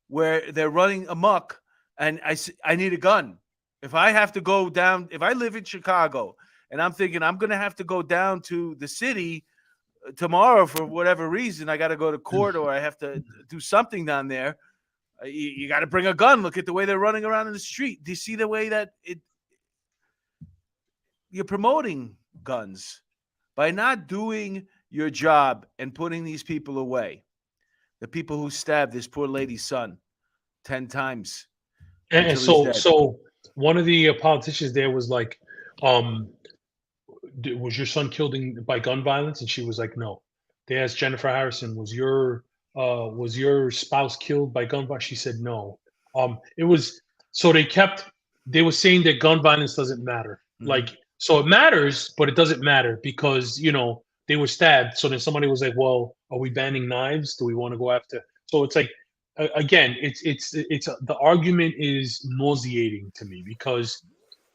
S1: where they're running amok, and I need a gun. If I have to go down, if I live in Chicago and I'm thinking I'm going to have to go down to the city tomorrow for whatever reason, I got to go to court or I have to do something down there, you got to bring a gun. Look at the way they're running around in the street. Do you see the way that you're promoting guns by not doing your job and putting these people away? The people who stabbed this poor lady's son 10 times.
S2: And so one of the politicians there was like, was your son killed by gun violence? And she was like, no. They asked Jennifer Harrison, was your spouse killed by gun violence? She said no. They were saying that gun violence doesn't matter. So it matters, but it doesn't matter because, they were stabbed. So then somebody was like, well, are we banning knives? Do we want to go after? So it's like, again, it's the argument is nauseating to me, because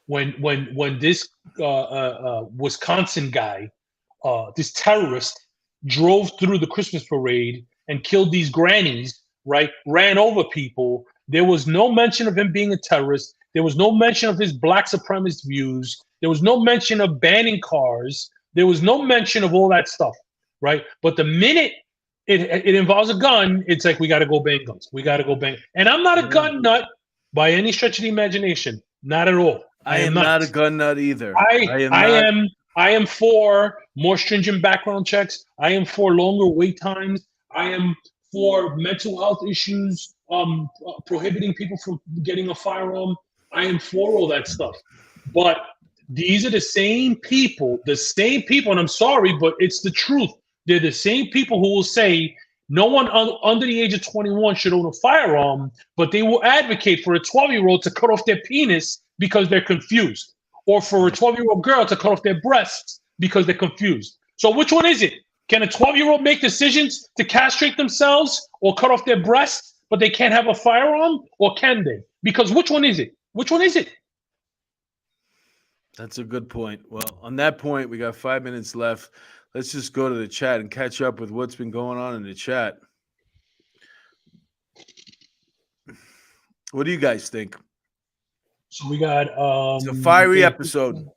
S2: when this Wisconsin guy, this terrorist, drove through the Christmas parade and killed these grannies, right? Ran over people. There was no mention of him being a terrorist. There was no mention of his black supremacist views. There was no mention of banning cars. There was no mention of all that stuff, right? But the minute it involves a gun, it's like, we got to go bang guns. We got to go bang. And I'm not a gun nut by any stretch of the imagination. Not at all.
S1: I am not a gun nut either.
S2: I am for more stringent background checks. I am for longer wait times. I am for mental health issues prohibiting people from getting a firearm. I am for all that stuff. But these are the same people, and I'm sorry, but it's the truth. They're the same people who will say no one under the age of 21 should own a firearm, but they will advocate for a 12-year-old to cut off their penis because they're confused, or for a 12-year-old girl to cut off their breasts because they're confused. So which one is it? Can a 12-year-old make decisions to castrate themselves or cut off their breasts, but they can't have a firearm, or can they? Because which one is it? Which one is it?
S1: That's a good point. Well, on that point, we got 5 minutes left. Let's just go to the chat and catch up with what's been going on in the chat. What do you guys think?
S2: So we got
S1: it's a fiery episode.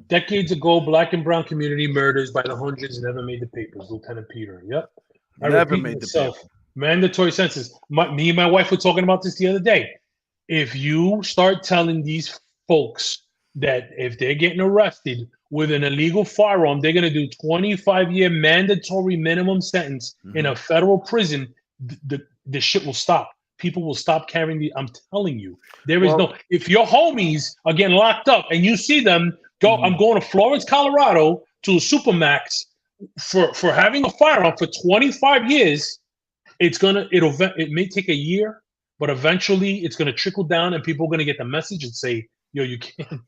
S2: Decades ago, black and brown community murders by the hundreds never made the papers. Lieutenant Peter. Yep.
S1: Never made the paper.
S2: Mandatory census. Me and my wife were talking about this the other day. If you start telling these folks that if they're getting arrested with an illegal firearm, they're going to do 25-year mandatory minimum sentence in a federal prison, the shit will stop. People will stop carrying the. I'm telling you, there is no. If your homies are getting locked up and you see them go, I'm going to Florence, Colorado, to a Supermax for having a firearm for 25 years. It may take a year, but eventually it's going to trickle down, and people are going to get the message and say, "Yo, you can't."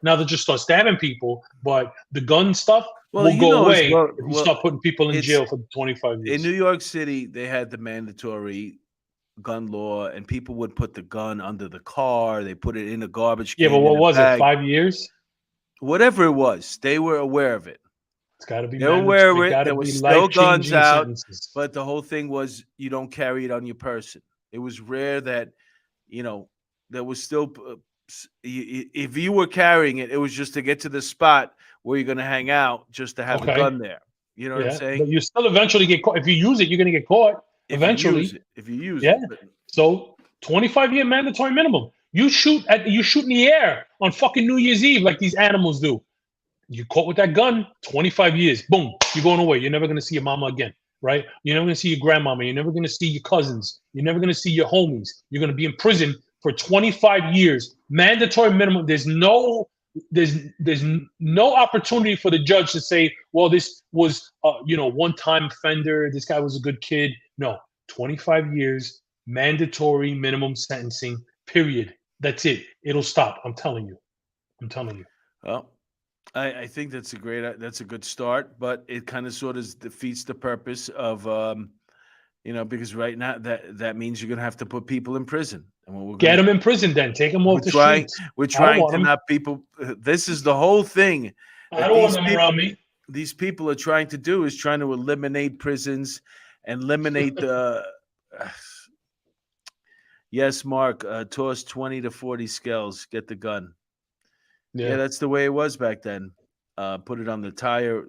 S2: Now they'll just start stabbing people, but the gun stuff will go away if you start putting people in jail for 25 years.
S1: In New York City, they had the mandatory gun law, and people would put the gun under the car. They put it in a garbage can.
S2: Yeah, but what was it? 5 years?
S1: Whatever it was, they were aware of it.
S2: It's got to be.
S1: They were aware of it. There was still guns out, but the whole thing was you don't carry it on your person. It was rare that, there was still. If you were carrying it, it was just to get to the spot where you're going to hang out, just to have a gun there. You know what I'm saying?
S2: But you still eventually get caught. If you use it, you're going to get caught. Eventually,
S1: if you use it.
S2: So 25-year mandatory minimum. You shoot in the air on fucking New Year's Eve like these animals do. You caught with that gun, 25 years. Boom, you're going away. You're never going to see your mama again, right? You're never going to see your grandmama. You're never going to see your cousins. You're never going to see your homies. You're going to be in prison for 25 years. Mandatory minimum. There's no opportunity for the judge to say, well, this was one-time offender. This guy was a good kid. No, 25 years, mandatory minimum sentencing, period. That's it. It'll stop. I'm telling you.
S1: Well, I think that's a good start, but it kind of sort of defeats the purpose of, because right now that means you're going to have to put people in prison. And
S2: get them in prison then. Take them off the streets.
S1: We're trying to not people. This is the whole thing.
S2: I don't want them around me.
S1: These people are trying to eliminate prisons and eliminate the. Yes, Mark, toss 20 to 40 scales, get the gun. Yeah, that's the way it was back then. Put it on the tire,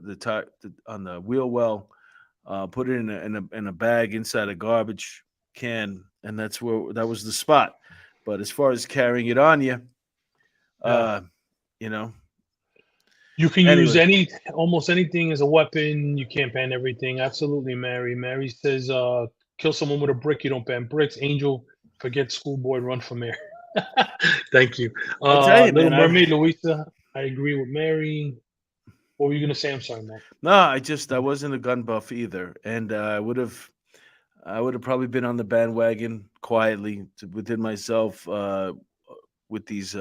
S1: on the wheel well, put it in a bag inside a garbage can, and that was the spot. But as far as carrying it on you,
S2: you can use almost anything as a weapon. You can't ban everything. Absolutely, Mary. Mary says, kill someone with a brick, you don't ban bricks. Angel, forget school board, run for mayor. Thank you. Little Mermaid, Louisa, I agree with Mary. What were you going to say? I'm sorry, man.
S1: No, I wasn't a gun buff either. And I would have probably been on the bandwagon quietly within myself with these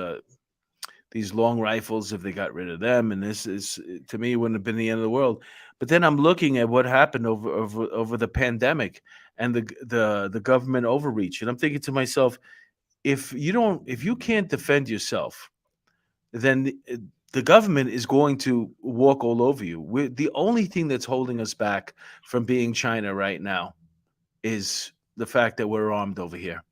S1: long rifles if they got rid of them. And this is, to me, wouldn't have been the end of the world. But then I'm looking at what happened over the pandemic and the government overreach. And I'm thinking to myself, if you can't defend yourself, then the government is going to walk all over you. The only thing that's holding us back from being China right now is the fact that we're armed over here.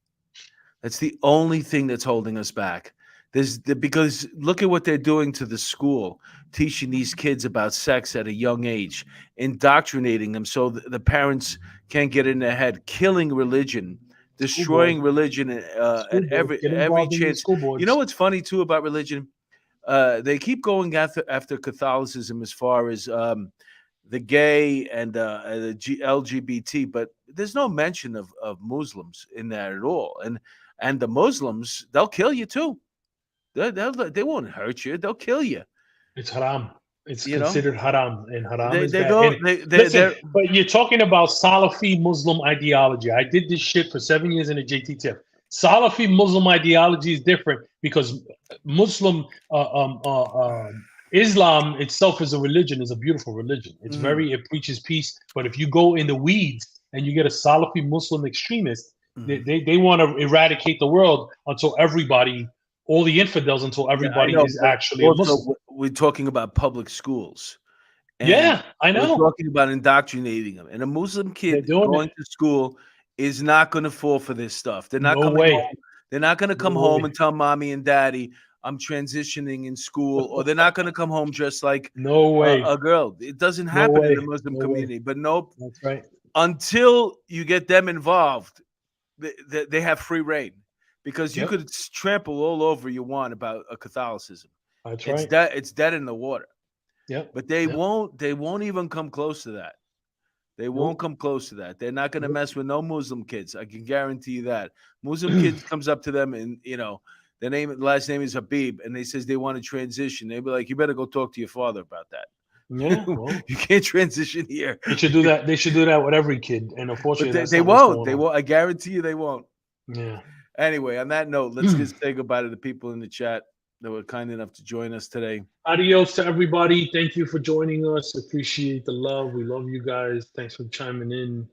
S1: That's the only thing that's holding us back. Because look at what they're doing to the school, teaching these kids about sex at a young age, indoctrinating them so the parents can't get in their head, killing religion, destroying religion at every chance. You know what's funny too about religion? They keep going after Catholicism as far as the gay and the LGBT, but there's no mention of Muslims in there at all. And the Muslims, they'll kill you too. They won't hurt you. They'll kill you.
S2: It's haram. It's
S1: You know?
S2: considered haram, and haram is
S1: They
S2: bad.
S1: go.
S2: And listen,
S1: They're
S2: but you're talking about Salafi Muslim ideology. I did this shit for 7 years in the JTTF. Salafi Muslim ideology is different because Muslim Islam itself as a religion is a beautiful religion. It's it preaches peace. But if you go in the weeds and you get a Salafi Muslim extremist, they want to eradicate the world until everybody, all the infidels, until everybody is actually a Muslim.
S1: We're talking about public schools. And
S2: yeah, I know.
S1: We're talking about indoctrinating them. And a Muslim kid going to school is not going to fall for this stuff. They're not coming home. They're not going to come home and tell mommy and daddy, I'm transitioning in school, or they're not going to come home just like a girl. It doesn't happen in the Muslim community. But nope.
S2: That's right.
S1: Until you get them involved, they have free reign, because you could trample all over you want about Catholicism.
S2: That's
S1: right. It's dead in the water.
S2: Yeah.
S1: But they won't even come close to that. They won't come close to that. They're not going to mess with no Muslim kids. I can guarantee you that. Muslim kids comes up to them and, their last name is Habib, and they says they want to transition. They'll be like, you better go talk to your father about that.
S2: Yeah, well,
S1: you can't transition here.
S2: They should do that. They should do that with every kid. And unfortunately,
S1: they won't. They won't. I guarantee you they won't.
S2: Yeah.
S1: Anyway, on that note, let's just say goodbye to the people in the chat that were kind enough to join us today.
S2: Adios to everybody. Thank you for joining us. Appreciate the love. We love you guys. Thanks for chiming in.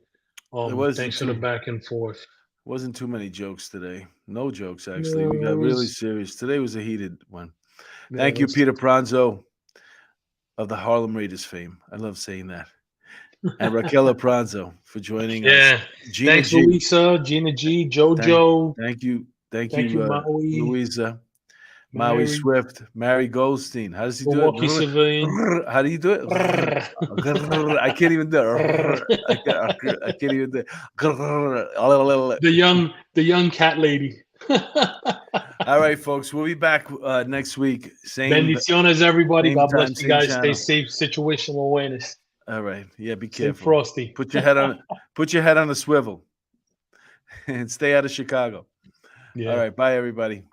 S2: Thanks for the back and forth.
S1: Wasn't too many jokes today. No jokes, actually. We got really serious. Today was a heated one. Thank you, Peter Pranzo of the Harlem Raiders fame. I love saying that. And Raquel Pranzo for joining us. Gina
S2: Thanks,
S1: G.
S2: Louisa, Gina G, Jojo.
S1: Thank you,
S2: Maui.
S1: Louisa. Maui Swift, Mary Goldstein. How does he do
S2: Milwaukee
S1: it?
S2: Civilian.
S1: How do you do it? I can't even do it. I can't even do it.
S2: The young cat lady.
S1: All right, folks. We'll be back next week.
S2: Bendiciones, everybody. God bless you guys.
S1: Channel.
S2: Stay safe. Situational awareness.
S1: All right. Yeah, be
S2: Stay
S1: careful.
S2: frosty.
S1: Put your head on the swivel. And stay out of Chicago.
S2: Yeah.
S1: All right. Bye, everybody.